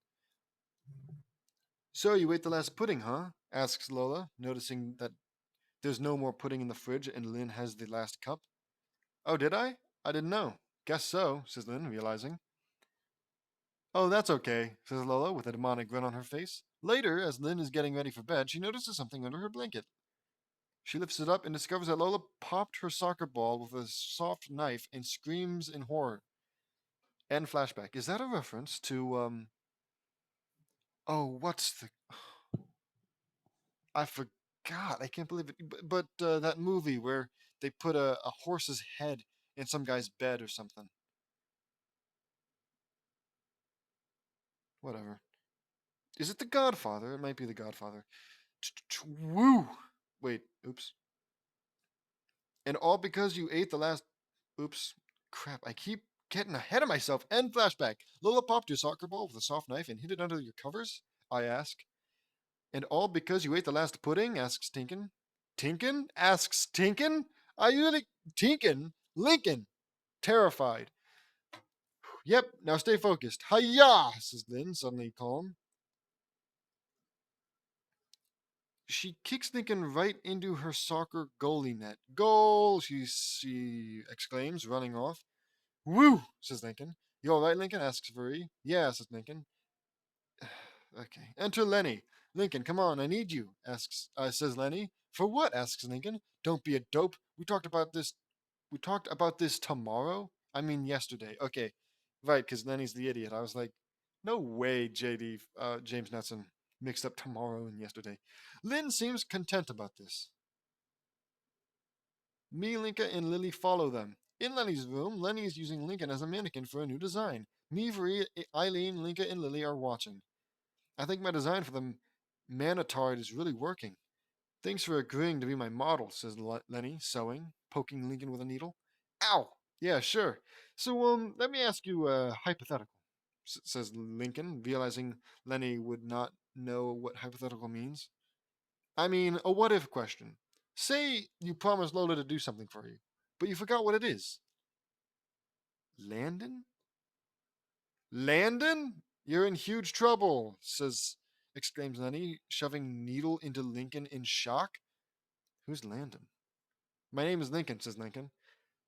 So you ate the last pudding, huh? Asks Lola, noticing that there's no more pudding in the fridge and Lynn has the last cup. Oh, did I? I didn't know. Guess so, says Lynn, realizing. Oh, that's okay, says Lola with a demonic grin on her face. Later, as Lynn is getting ready for bed, she notices something under her blanket. She lifts it up and discovers that Lola popped her soccer ball with a soft knife and screams in horror. End flashback. Is that a reference to Oh, what's the? I forgot. I can't believe it. But that movie where they put a horse's head in some guy's bed or something. Whatever. Is it The Godfather? It might be The Godfather. Woo! Wait. Oops. And all because you ate the last. Oops. Crap. I keep getting ahead of myself. End flashback. Lola popped your soccer ball with a soft knife and hid it under your covers? I ask. And all because you ate the last pudding? Asks Tinkin. Tinkin? Asks Tinkin. Are you really Tinkin? Lincoln, terrified. Yep, now stay focused. Hiya, says Lynn, suddenly calm. She kicks Lincoln right into her soccer goalie net. Goal, she exclaims, running off. Woo, says Lincoln. You all right, Lincoln? Asks Marie. Yeah, says Lincoln. Okay. Enter Lenny. Lincoln, come on, I need you, says Lenny. For what? Asks Lincoln. Don't be a dope. We talked about this tomorrow? I mean yesterday. Okay. Right, because Lenny's the idiot. I was like, no way, James Knutson mixed up tomorrow and yesterday. Lynn seems content about this. Me, Linka, and Lily follow them. In Lenny's room, Lenny is using Lincoln as a mannequin for a new design. Me, Marie, Eileen, Linka, and Lily are watching. I think my design for the Manitard is really working. Thanks for agreeing to be my model, says Lenny, sewing, poking Lincoln with a needle. Ow! Yeah, sure. So, let me ask you a hypothetical, says Lincoln, realizing Lenny would not know what hypothetical means. I mean, a what if question. Say you promised Lola to do something for you, but you forgot what it is. Landon? Landon? You're in huge trouble, exclaims Lenny, shoving needle into Lincoln in shock. Who's Landon? My name is Lincoln, says Lincoln.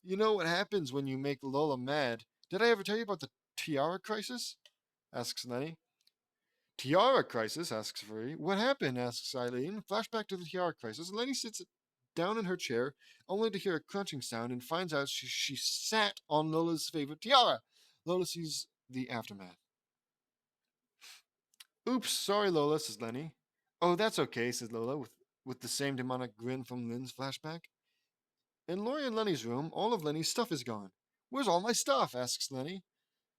You know what happens when you make Lola mad. Did I ever tell you about the tiara crisis? Asks Lenny. Tiara crisis? Asks Free. What happened? Asks Eileen. Flashback to the tiara crisis. Lenny sits down in her chair, only to hear a crunching sound and finds out she sat on Lola's favorite tiara. Lola sees the aftermath. Oops, sorry, Lola, says Lenny. Oh, that's okay, says Lola, with the same demonic grin from Lynn's flashback. In Lori and Lenny's room, all of Lenny's stuff is gone. Where's all my stuff? Asks Lenny.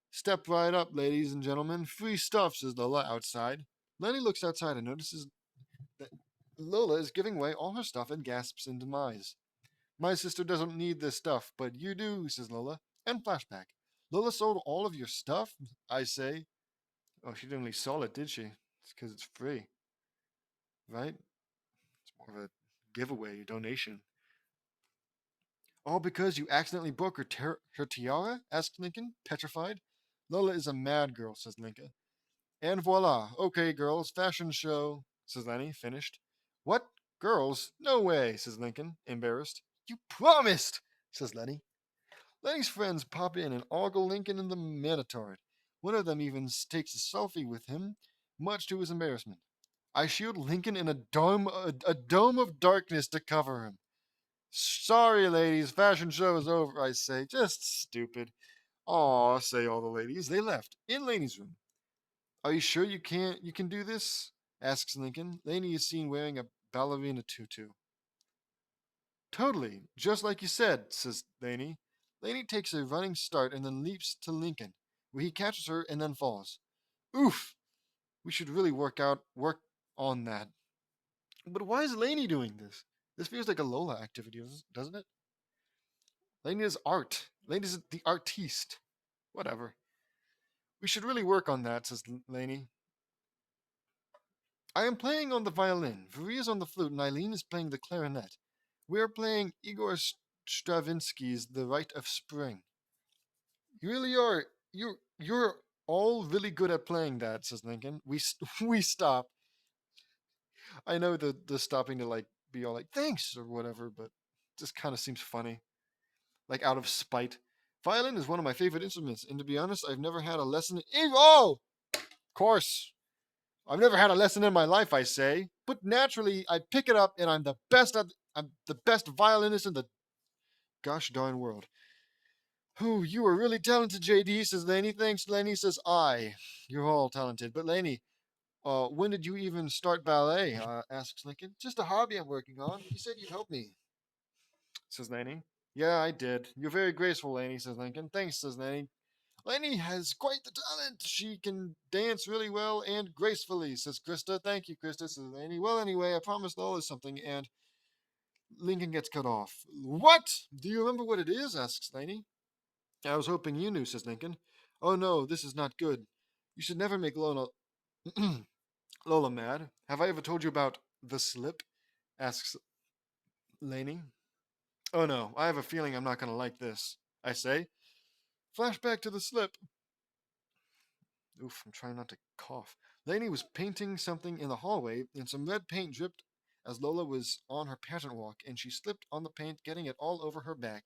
Step right up, ladies and gentlemen. Free stuff, says Lola outside. Lenny looks outside and notices that Lola is giving away all her stuff and gasps in demise. My sister doesn't need this stuff, but you do, says Lola. And flashback. Lola sold all of your stuff? I say. Oh, she didn't really sell it, did she? It's because it's free, right? It's more of a giveaway, donation. All because you accidentally broke her tiara? Asked Lincoln, petrified. Lola is a mad girl, says Lincoln. And voila. Okay, girls, fashion show, says Lenny, finished. What? Girls? No way, says Lincoln, embarrassed. You promised, says Lenny. Lenny's friends pop in and ogle Lincoln in the manitard. One of them even takes a selfie with him, much to his embarrassment. I shield Lincoln in a dome of darkness to cover him. Sorry, ladies, fashion show is over, I say. Just stupid. Aw, say all the ladies. They left. In Laney's room. Are you sure you can do this? Asks Lincoln. Laney is seen wearing a ballerina tutu. Totally, just like you said, says Laney. Laney takes a running start and then leaps to Lincoln, where he catches her and then falls. Oof! We should really work on that. But why is Laney doing this? This feels like a Lola activity, doesn't it? Laney is art. Laney is the artiste. Whatever. We should really work on that, says Laney. I am playing on the violin, Marie is on the flute, and Eileen is playing the clarinet. We are playing Igor Stravinsky's The Rite of Spring. You really are. You're all really good at playing that, says Lincoln. We stop. I know the stopping to like be all like thanks or whatever, but just kind of seems funny, like out of spite. Violin is one of my favorite instruments, and to be honest, I've never had a lesson. Oh, of course, I've never had a lesson in my life, I say. But naturally, I pick it up, and I'm the best at I'm the best violinist in the gosh darn world. Oh, you are really talented, JD, says Laney. Thanks, Laney, says I. You're all talented. But Laney, when did you even start ballet? Asks Lincoln. Just a hobby I'm working on. You said you'd help me, says Laney. Yeah, I did. You're very graceful, Laney, says Lincoln. Thanks, says Laney. Laney has quite the talent. She can dance really well and gracefully, says Krista. Thank you, Krista, says Laney. Well, anyway, I promised Lola something, and Lincoln gets cut off. What? Do you remember what it is? Asks Laney. I was hoping you knew, says Lincoln. Oh no, this is not good. You should never make Lola Lola mad. Have I ever told you about the slip? Asks Laney. Oh no, I have a feeling I'm not going to like this. I say. Flashback to the slip. Oof, I'm trying not to cough. Laney was painting something in the hallway, and some red paint dripped as Lola was on her pageant walk, and she slipped on the paint, getting it all over her back.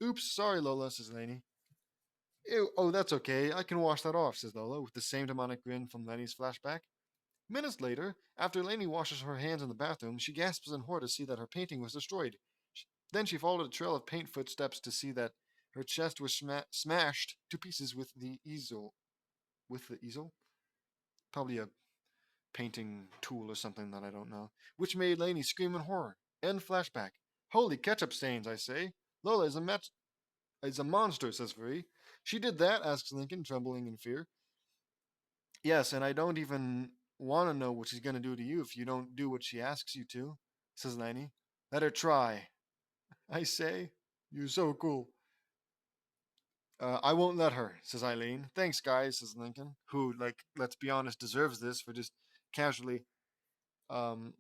Oops, sorry, Lola, says Laney. Ew, oh, that's okay. I can wash that off, says Lola, with the same demonic grin from Lenny's flashback. Minutes later, after Laney washes her hands in the bathroom, she gasps in horror to see that her painting was destroyed. Then she followed a trail of paint footsteps to see that her chest was smashed to pieces with the easel. With the easel? Probably a painting tool or something that I don't know. Which made Laney scream in horror. End flashback. Holy ketchup stains, I say. Lola is a monster, says Free. She did that, asks Lincoln, trembling in fear. Yes, and I don't even want to know what she's going to do to you if you don't do what she asks you to, says Laney. Let her try. I say, you're so cool. I won't let her, says Eileen. Thanks, guys, says Lincoln, who, like, let's be honest, deserves this for just casually um,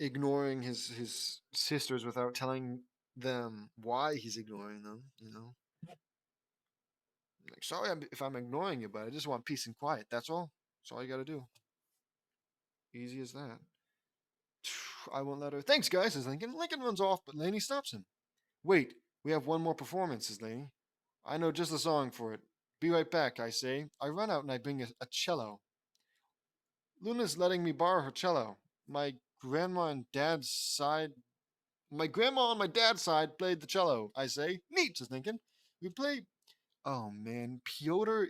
ignoring his sisters without telling them why he's ignoring them, you know? Like, sorry if I'm ignoring you, but I just want peace and quiet. That's all. That's all you gotta do. Easy as that. I won't let her. Thanks, guys, says Lincoln. Lincoln runs off, but Laney stops him. Wait, we have one more performance, says Laney. I know just the song for it. Be right back, I say. I run out and I bring a cello. Luna's letting me borrow her cello. My grandma and dad's side. My grandma on my dad's side played the cello, I say. Neat, says Lincoln. We play. Oh man, Pyotr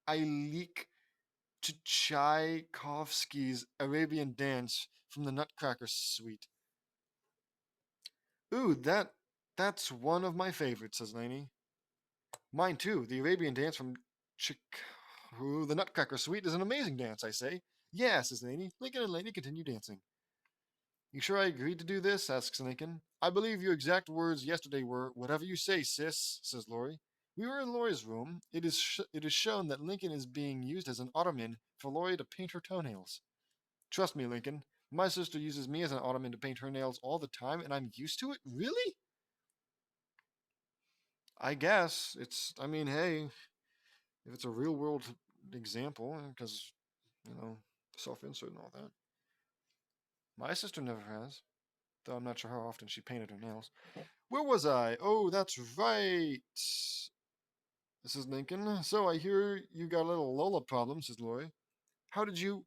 Ilyich Tchaikovsky's Arabian Dance from the Nutcracker Suite. Ooh, that's one of my favorites, says Laney. Mine too. The Arabian Dance from Chick. Ooh, the Nutcracker Suite is an amazing dance, I say. Yeah, says Laney. Lincoln and Laney continue dancing. You sure I agreed to do this? Asks Lincoln. I believe your exact words yesterday were, whatever you say, sis, says Laurie. We were in Laurie's room. It is shown that Lincoln is being used as an ottoman for Laurie to paint her toenails. Trust me, Lincoln. My sister uses me as an ottoman to paint her nails all the time, and I'm used to it? Really? I guess. I mean, hey, if it's a real world example, because, self insert and all that. My sister never has, though I'm not sure how often she painted her nails. Where was I? Oh, that's right. This is Lincoln. So I hear you got a little Lola problem, says Lori. How did you.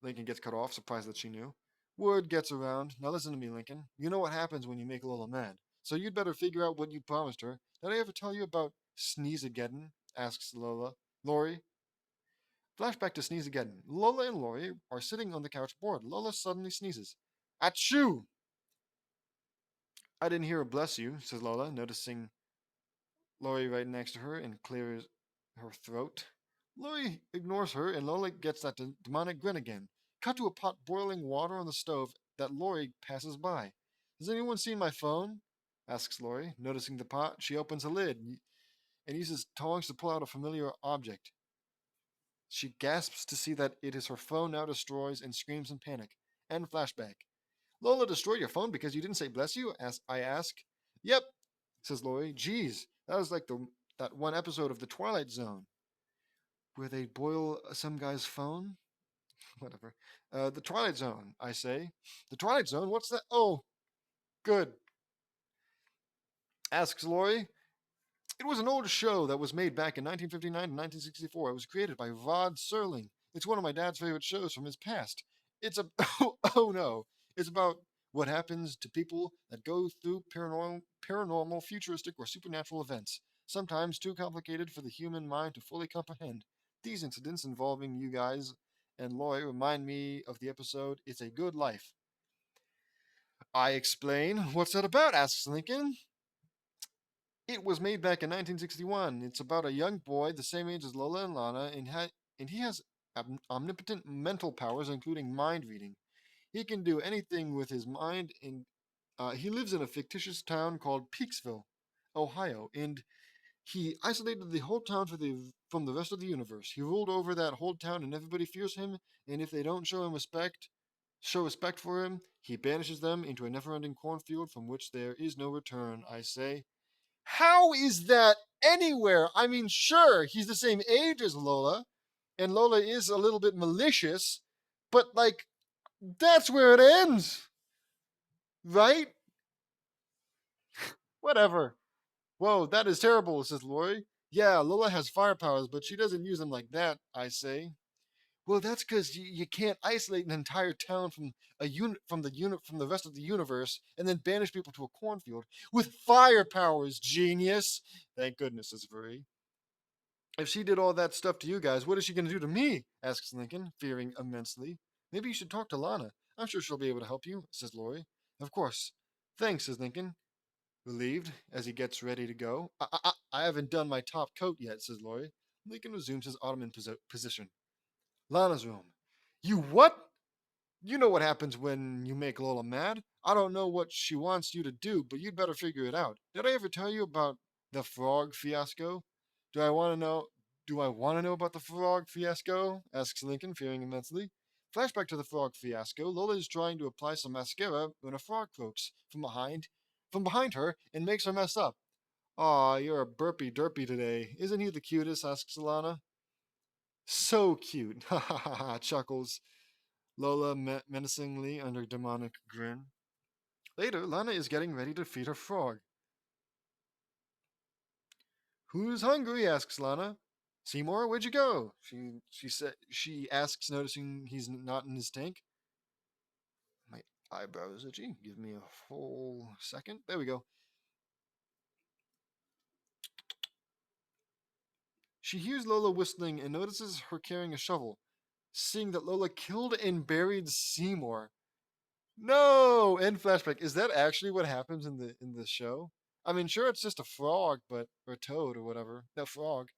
Lincoln gets cut off, surprised that she knew. Word gets around. Now listen to me, Lincoln. You know what happens when you make Lola mad. So you'd better figure out what you promised her. Did I ever tell you about Sneeze-ageddon? Asks Lola. Lori. Flashback to Sneeze-ageddon. Lola and Lori are sitting on the couch bored. Lola suddenly sneezes. Achoo! I didn't hear a bless you, says Lola, noticing Lori right next to her and clears her throat. Lori ignores her, and Lola gets that demonic grin again. Cut to a pot boiling water on the stove that Lori passes by. Has anyone seen my phone? Asks Lori. Noticing the pot, she opens the lid and uses tongs to pull out a familiar object. She gasps to see that it is her phone now destroys and screams in panic. End flashback. Lola destroyed your phone because you didn't say bless you? I ask. Yep, says Lori. Geez, that was like that one episode of The Twilight Zone where they boil some guy's phone. Whatever. The Twilight Zone, I say. The Twilight Zone? What's that? Oh, good. Asks Lori. It was an old show that was made back in 1959 and 1964. It was created by Rod Serling. It's one of my dad's favorite shows from his past. It's a oh no. It's about what happens to people that go through paranormal, futuristic, or supernatural events, sometimes too complicated for the human mind to fully comprehend. These incidents involving you guys and Loy remind me of the episode It's a Good Life. I explain. What's that about? Asks Lincoln. It was made back in 1961. It's about a young boy the same age as Lola and Lana, and he has omnipotent mental powers, including mind reading. He can do anything with his mind, and he lives in a fictitious town called Peaksville, Ohio, and he isolated the whole town from the rest of the universe. He ruled over that whole town, and everybody fears him. And if they don't show respect for him, he banishes them into a never-ending cornfield from which there is no return. I say, how is that anywhere? I mean, sure, he's the same age as Lola, and Lola is a little bit malicious, but like, that's where it ends, right? Whatever. Whoa, that is terrible, says Lori. Yeah, Lola has fire powers, but she doesn't use them like that, I say. Well, that's because you can't isolate an entire town from a unit from the rest of the universe and then banish people to a cornfield with fire powers. Genius! Thank goodness, says Vuri. If she did all that stuff to you guys, what is she going to do to me? Asks Lincoln, fearing immensely. Maybe you should talk to Lana. I'm sure she'll be able to help you, says Lori. Of course. Thanks, says Lincoln, relieved as he gets ready to go. I haven't done my top coat yet, says Lori. Lincoln resumes his ottoman position. Lana's room. You what? You know what happens when you make Lola mad. I don't know what she wants you to do, but you'd better figure it out. Did I ever tell you about the frog fiasco? Do I want to know? Do I want to know about the frog fiasco? Asks Lincoln, fearing immensely. Flashback to the frog fiasco. Lola is trying to apply some mascara when a frog croaks from behind her, and makes her mess up. Aw, you're a burpy derpy today. Isn't he the cutest? Asks Lana. So cute. Ha ha ha ha, chuckles Lola menacingly under demonic grin. Later, Lana is getting ready to feed her frog. Who's hungry? Asks Lana. Seymour, where'd you go? She asks, noticing he's not in his tank. My eyebrows itchy. Give me a whole second. There we go. She hears Lola whistling and notices her carrying a shovel, seeing that Lola killed and buried Seymour. No! End flashback. Is that actually what happens in the show? I mean, sure, it's just a frog, but or a toad or whatever. No frog.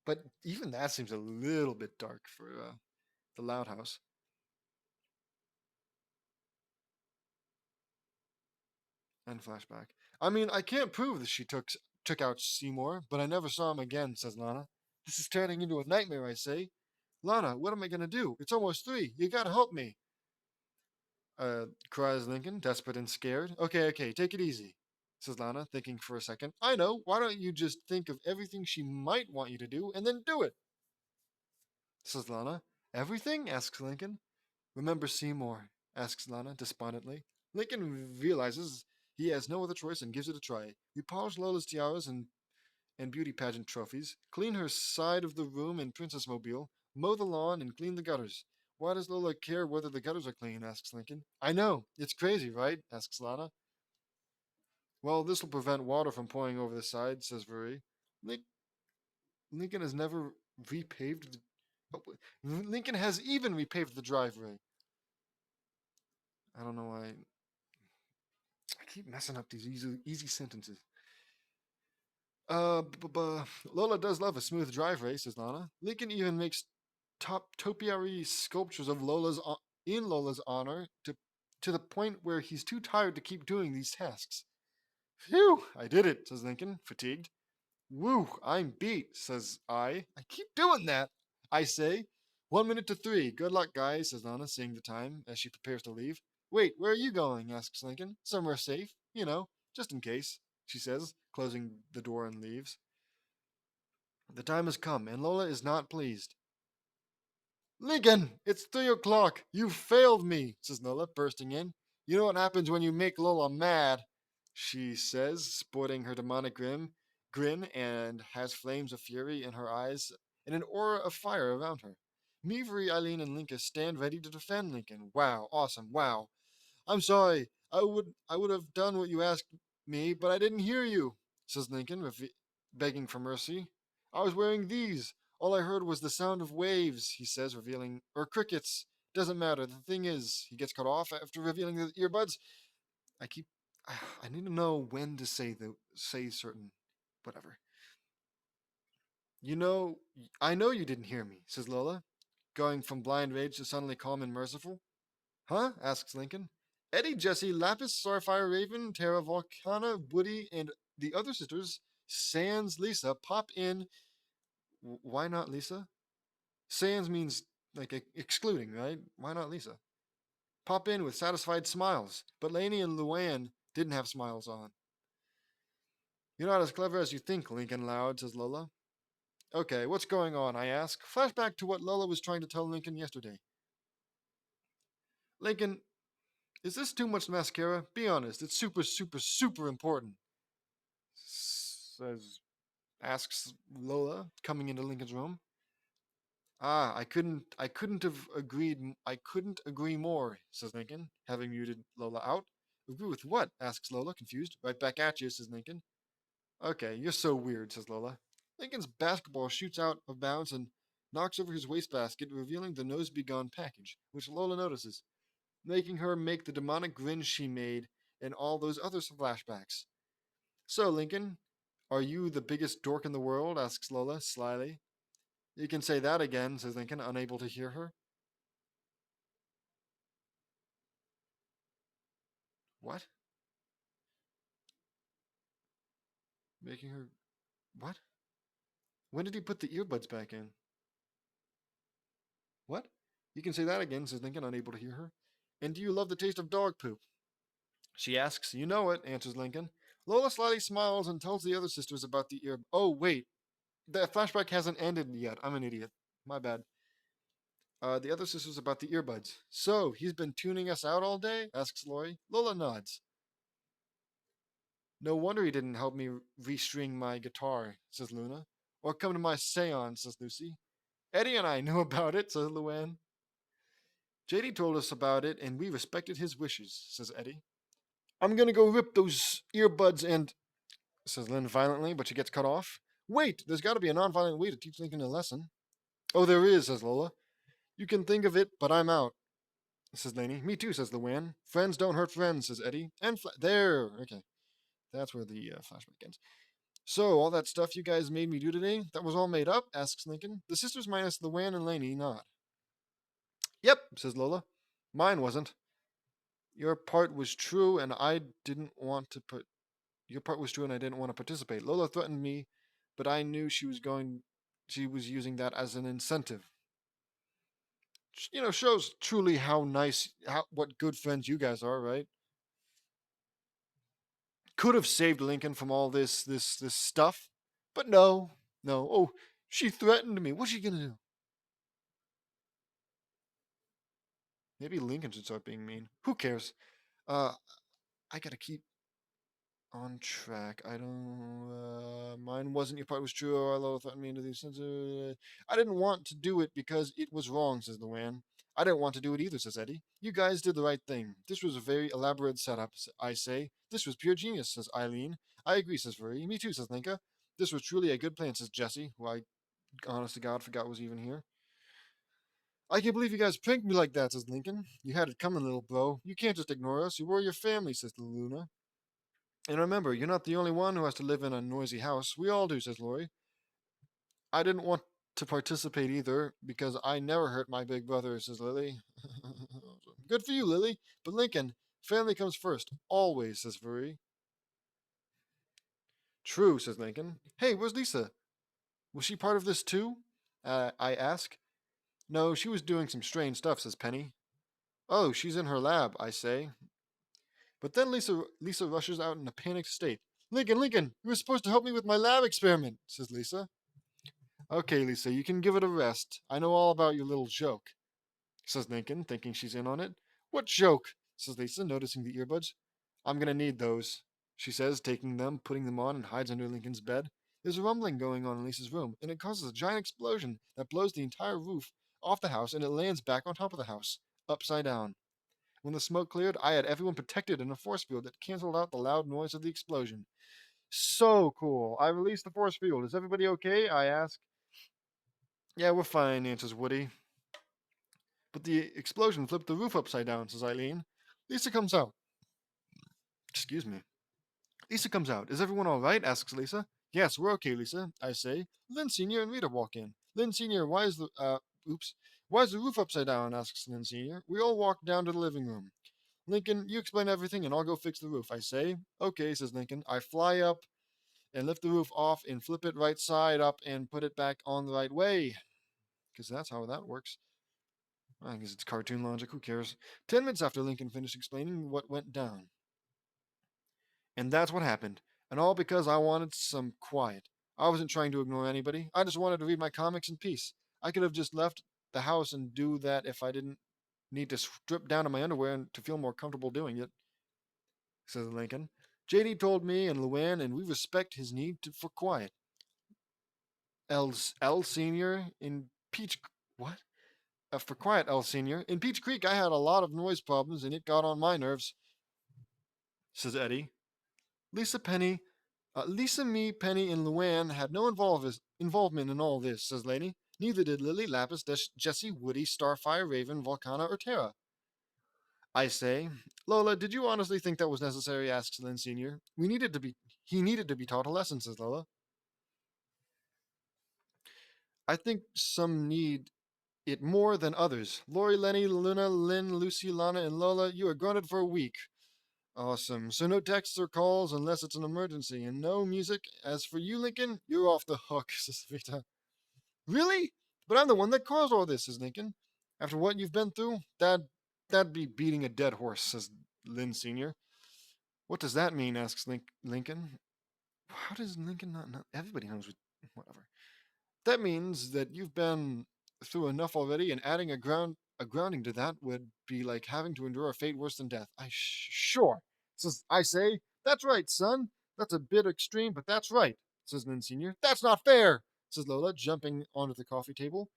But even that seems a little bit dark for the Loud House. End flashback. I mean, I can't prove that she took out Seymour, but I never saw him again. Says Lana. This is turning into a nightmare. I say. Lana, what am I gonna do? It's almost 3. You gotta help me. Cries Lincoln, desperate and scared. Okay, okay, take it easy, says Lana, thinking for a second. I know, why don't you just think of everything she might want you to do and then do it, says Lana. Everything? Asks Lincoln. Remember Seymour, asks Lana, despondently. Lincoln realizes he has no other choice and gives it a try. We polish Lola's tiaras and beauty pageant trophies, clean her side of the room and princess mobile, mow the lawn, and clean the gutters. Why does Lola care whether the gutters are clean? Asks Lincoln. I know. It's crazy, right? Asks Lana. Well, this will prevent water from pouring over the side, says Vuri. Lin- Lincoln has never repaved. Lincoln has even repaved the driveway. I don't know why. I keep messing up these easy sentences. Lola does love a smooth driveway, says Lana. Lincoln even makes top topiary sculptures of in Lola's honor to the point where he's too tired to keep doing these tasks. Phew, I did it, says Lincoln, fatigued. Woo, I'm beat, says I. I keep doing that, I say. 1 minute to 3. Good luck, guys, says Lana, seeing the time as she prepares to leave. Wait, where are you going? Asks Lincoln. Somewhere safe, just in case, she says, closing the door and leaves. The time has come, and Lola is not pleased. Lincoln, it's 3 o'clock. You failed me, says Lola, bursting in. You know what happens when you make Lola mad, she says, sporting her demonic grin and has flames of fury in her eyes and an aura of fire around her. Meavery, Eileen, and Linka stand ready to defend Lincoln. Wow, awesome, wow. I'm sorry. I would have done what you asked me, but I didn't hear you, says Lincoln, begging for mercy. I was wearing these. All I heard was the sound of waves, he says, revealing, or crickets. Doesn't matter. The thing is, he gets cut off after revealing the earbuds. I keep, I need to know when to say certain, whatever. You know, I know you didn't hear me, says Lola, going from blind rage to suddenly calm and merciful. Huh? Asks Lincoln. Eddie, Jesse, Lapis, Starfire, Raven, Terra, Volcana, Woody, and the other sisters, sans Lisa, pop in. Why not Lisa? Sans means like excluding, right? Why not Lisa? Pop in with satisfied smiles, but Laney and Luann didn't have smiles on. You're not as clever as you think, Lincoln Loud, says Lola. Okay, what's going on? I ask. Flashback to what Lola was trying to tell Lincoln yesterday. Lincoln, is this too much mascara? Be honest, it's super, super, super important. Says, asks Lola, coming into Lincoln's room. Ah, I couldn't agree more, says Lincoln, having muted Lola out. Agree with what? Asks Lola, confused. Right back at you, says Lincoln. Okay, you're so weird, says Lola. Lincoln's basketball shoots out of bounds and knocks over his wastebasket, revealing the nose begone package, which Lola notices, making her make the demonic grin she made in all those other flashbacks. So, Lincoln, are you the biggest dork in the world? Asks Lola, slyly. You can say that again, says Lincoln, unable to hear her. What? Making her. What? When did he put the earbuds back in? What? You can say that again, says Lincoln, unable to hear her. And do you love the taste of dog poop? She asks. You know it, answers Lincoln. Lola slyly smiles and tells the other sisters about the ear. Oh, wait. The flashback hasn't ended yet. I'm an idiot. My bad. The other sisters about the earbuds. So, he's been tuning us out all day? Asks Lori. Lola nods. No wonder he didn't help me restring my guitar, says Luna. Or come to my seance, says Lucy. Eddie and I knew about it, says Luann. JD told us about it, and we respected his wishes, says Eddie. I'm gonna go rip those earbuds and, says Lynn violently, but she gets cut off. Wait, there's gotta be a non-violent way to teach Lincoln a lesson. Oh, there is, says Lola. You can think of it, but I'm out, says Laney. Me too, says Luann. Friends don't hurt friends, says Eddie. And there, okay. That's where the flashback ends. So, all that stuff you guys made me do today, that was all made up? Asks Lincoln. The sisters minus Luann and Laney nod. Yep, says Lola. Mine wasn't. Your part was true, and I didn't want to put. Your part was true, and I didn't want to participate. Lola threatened me, but I knew she was going. She was using that as an incentive. Shows truly how nice, what good friends you guys are, right? Could have saved Lincoln from all this stuff, but no, no. Oh, she threatened me. What's she gonna do? Maybe Lincoln should start being mean. Who cares? Uh, I gotta keep on track. I don't. Mine wasn't. Your part was true. Or I thought me into these. I didn't want to do it because it was wrong, says Luann. I didn't want to do it either, says Eddie. You guys did the right thing. This was a very elaborate setup, I say. This was pure genius, says Eileen. I agree, says Marie. Me too, says Linka. This was truly a good plan, says Jesse, who I, honest to God, forgot was even here. I can't believe you guys pranked me like that, says Lincoln. You had it coming, little bro. You can't just ignore us. You were your family, says Luna. And remember, you're not the only one who has to live in a noisy house. We all do, says Lori. I didn't want to participate either because I never hurt my big brother, says Lily. Good for you, Lily. But Lincoln, family comes first. Always, says Marie. True, says Lincoln. Hey, where's Lisa? Was she part of this too? I ask. No, she was doing some strange stuff, says Penny. Oh, she's in her lab, I say. But then Lisa rushes out in a panicked state. Lincoln, Lincoln, you were supposed to help me with my lab experiment, says Lisa. Okay, Lisa, you can give it a rest. I know all about your little joke, says Lincoln, thinking she's in on it. What joke? Says Lisa, noticing the earbuds. I'm gonna need those, she says, taking them, putting them on, and hides under Lincoln's bed. There's a rumbling going on in Lisa's room, and it causes a giant explosion that blows the entire roof off the house, and it lands back on top of the house, upside down. When the smoke cleared, I had everyone protected in a force field that canceled out the loud noise of the explosion. So cool. I released the force field. Is everybody okay? I ask. Yeah, we're fine, answers Woody. But the explosion flipped the roof upside down, says Eileen. Lisa comes out. Excuse me. Lisa comes out. Is everyone all right? Asks Lisa. Yes, we're okay, Lisa, I say. Lynn Sr. and Rita walk in. Lynn Sr., why is the roof upside down? Asks Lynn Sr. We all walk down to the living room. Lincoln, you explain everything and I'll go fix the roof, I say. Okay, says Lincoln. I fly up and lift the roof off and flip it right side up and put it back on the right way. Because that's how that works. I guess it's cartoon logic, who cares? 10 minutes after Lincoln finished explaining what went down. And that's what happened. And all because I wanted some quiet. I wasn't trying to ignore anybody. I just wanted to read my comics in peace. I could have just left the house and do that if I didn't need to strip down to my underwear and to feel more comfortable doing it, says Lincoln. JD told me and Luann, and we respect his need for quiet. L Senior in Peach. What? For quiet, L Senior. In Peach Creek, I had a lot of noise problems, and it got on my nerves, says Eddie. Lisa, me, Penny, and Luann had no involvement in all this, says Laney. Neither did Lily, Lapis, Jessie, Woody, Starfire, Raven, Volcana, or Terra. I say, Lola, did you honestly think that was necessary? Asks Lynn Sr. He needed to be taught a lesson, says Lola. I think some need it more than others. Lori, Lenny, Luna, Lynn, Lucy, Lana, and Lola, you are grounded for a week. Awesome. So no texts or calls unless it's an emergency, and no music. As for you, Lincoln, you're off the hook, says Vita. Really? But I'm the one that caused all this, says Lincoln. After what you've been through, that'd be beating a dead horse, says Lynn Sr. What does that mean? Asks Lincoln. How does Lincoln not know? Everybody knows whatever. That means that you've been through enough already, and adding a grounding to that would be like having to endure a fate worse than death. Sure, says I say. That's right, son. That's a bit extreme, but that's right, says Lynn Senior. That's not fair, says Lola, jumping onto the coffee table.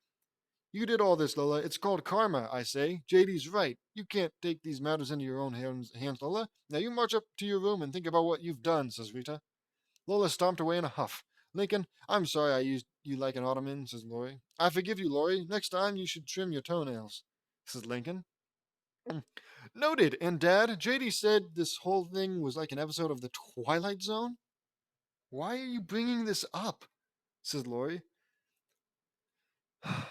You did all this, Lola. It's called karma, I say. JD's right. You can't take these matters into your own hands, Lola. Now you march up to your room and think about what you've done, says Rita. Lola stomped away in a huff. Lincoln, I'm sorry I used you like an ottoman, says Laurie. I forgive you, Laurie. Next time you should trim your toenails, says Lincoln. Noted. And Dad, JD said this whole thing was like an episode of The Twilight Zone? Why are you bringing this up? Says Laurie.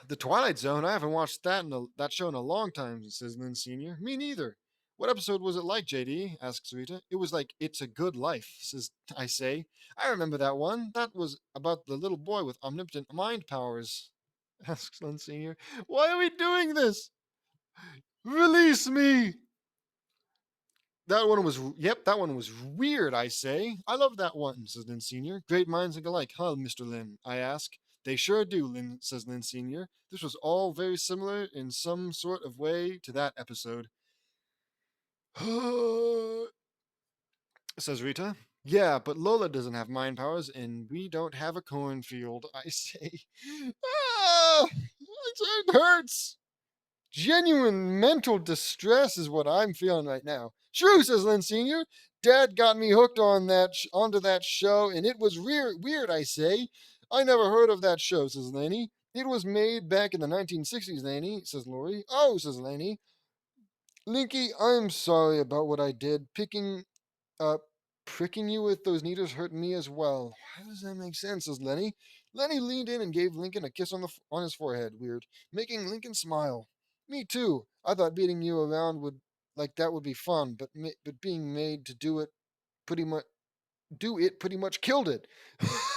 The Twilight Zone? I haven't watched that show in a long time, says Lynn Sr. Me neither. What episode was it like, JD? Asks Rita. It was like It's a Good Life, says I say. I remember that one. That was about the little boy with omnipotent mind powers, asks Lynn Sr. Why are we doing this? Release me! That one was weird, I say. I love that one, says Lynn Sr. Great minds think alike, huh, Mr. Lynn? I ask. They sure do, says Lynn Sr. This was all very similar in some sort of way to that episode. Says Rita. Yeah, but Lola doesn't have mind powers, and we don't have a cornfield, I say. Ah, it hurts. Genuine mental distress is what I'm feeling right now. True, says Lynn Sr. Dad got me hooked onto that show, and it was weird, I say. I never heard of that show, says Laney. It was made back in the 1960s, Laney, says Lori. Oh, says Laney. Linky, I'm sorry about what I did. Uh, pricking you with those needles hurt me as well. How does that make sense, says Lenny. Lenny leaned in and gave Lincoln a kiss on his forehead, weird, making Lincoln smile. Me too. I thought beating you around would be fun, but being made to do it pretty much killed it.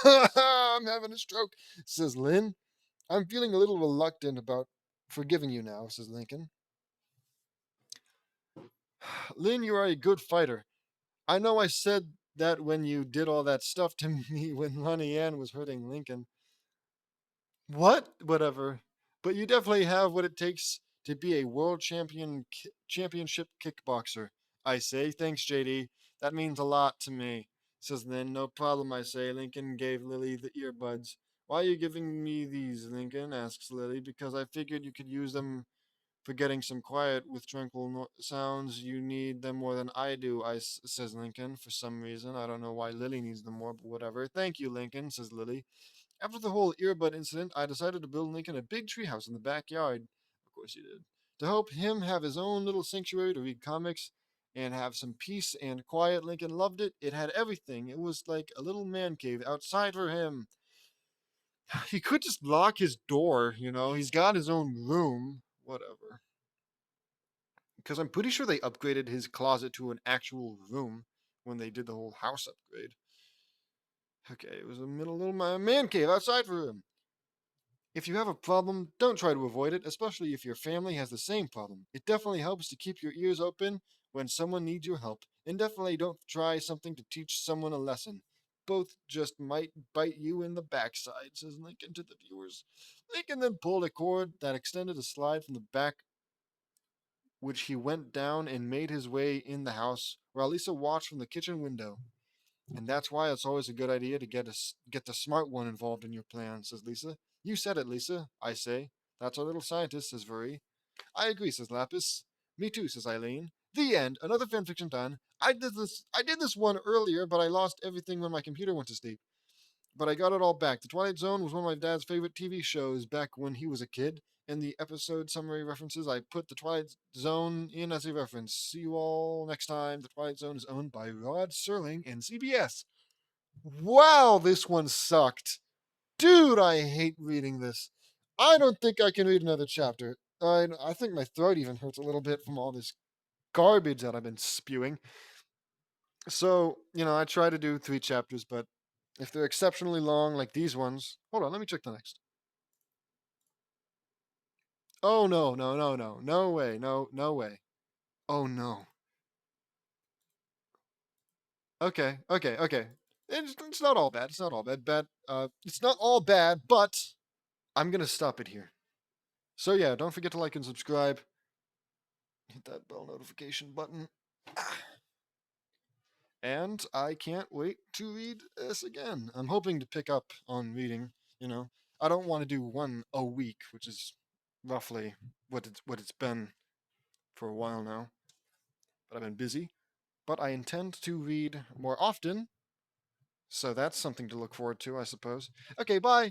I'm having a stroke, says Lynn. I'm feeling a little reluctant about forgiving you now, says Lincoln. Lynn, you are a good fighter. I know I said that when you did all that stuff to me when Ronnie Ann was hurting Lincoln. What? Whatever. But you definitely have what it takes to be a championship kickboxer. I say, thanks, JD. That means a lot to me. Says Lynn, no problem, I say. Lincoln gave Lily the earbuds. Why are you giving me these, Lincoln? Asks Lily. Because I figured you could use them For getting some quiet with tranquil sounds, you need them more than I do, says Lincoln, for some reason. I don't know why Lily needs them more, but whatever. Thank you, Lincoln, says Lily. After the whole earbud incident, I decided to build Lincoln a big treehouse in the backyard. Of course you did. To help him have his own little sanctuary to read comics and have some peace and quiet. Lincoln loved it. It had everything. It was like a little man cave outside for him. He could just lock his door, He's got his own room. Whatever. Because I'm pretty sure they upgraded his closet to an actual room when they did the whole house upgrade. Okay, it was a little man cave outside for him. If you have a problem, don't try to avoid it, especially if your family has the same problem. It definitely helps to keep your ears open when someone needs your help, and definitely don't try something to teach someone a lesson. Both just might bite you in the backside, says Lincoln to the viewers. Lincoln then pulled a cord that extended a slide from the back, which he went down and made his way in the house, where Lisa watched from the kitchen window. And that's why it's always a good idea to get the smart one involved in your plan, says Lisa. You said it, Lisa, I say. That's our little scientist, says Vuri. I agree, says Lapis. Me too, says Eileen. The end. Another fanfiction done. I did this one earlier, but I lost everything when my computer went to sleep. But I got it all back. The Twilight Zone was one of my dad's favorite TV shows back when he was a kid. In the episode summary references, I put the Twilight Zone in as a reference. See you all next time. The Twilight Zone is owned by Rod Serling and CBS. Wow, this one sucked. Dude, I hate reading this. I don't think I can read another chapter. I think my throat even hurts a little bit from all this garbage that I've been spewing. So, I try to do 3 chapters, but if they're exceptionally long, like these ones. Hold on, let me check the next. Oh, no, no, no, no. No way. No, no way. Oh, no. Okay, okay, okay. It's not all bad. It's not all bad. It's not all bad, but I'm going to stop it here. So, yeah, don't forget to like and subscribe. Hit that bell notification button. And I can't wait to read this again. I'm hoping to pick up on reading. I don't want to do one a week, which is roughly what it's been for a while now. But I've been busy. But I intend to read more often, so that's something to look forward to, I suppose. Okay, bye.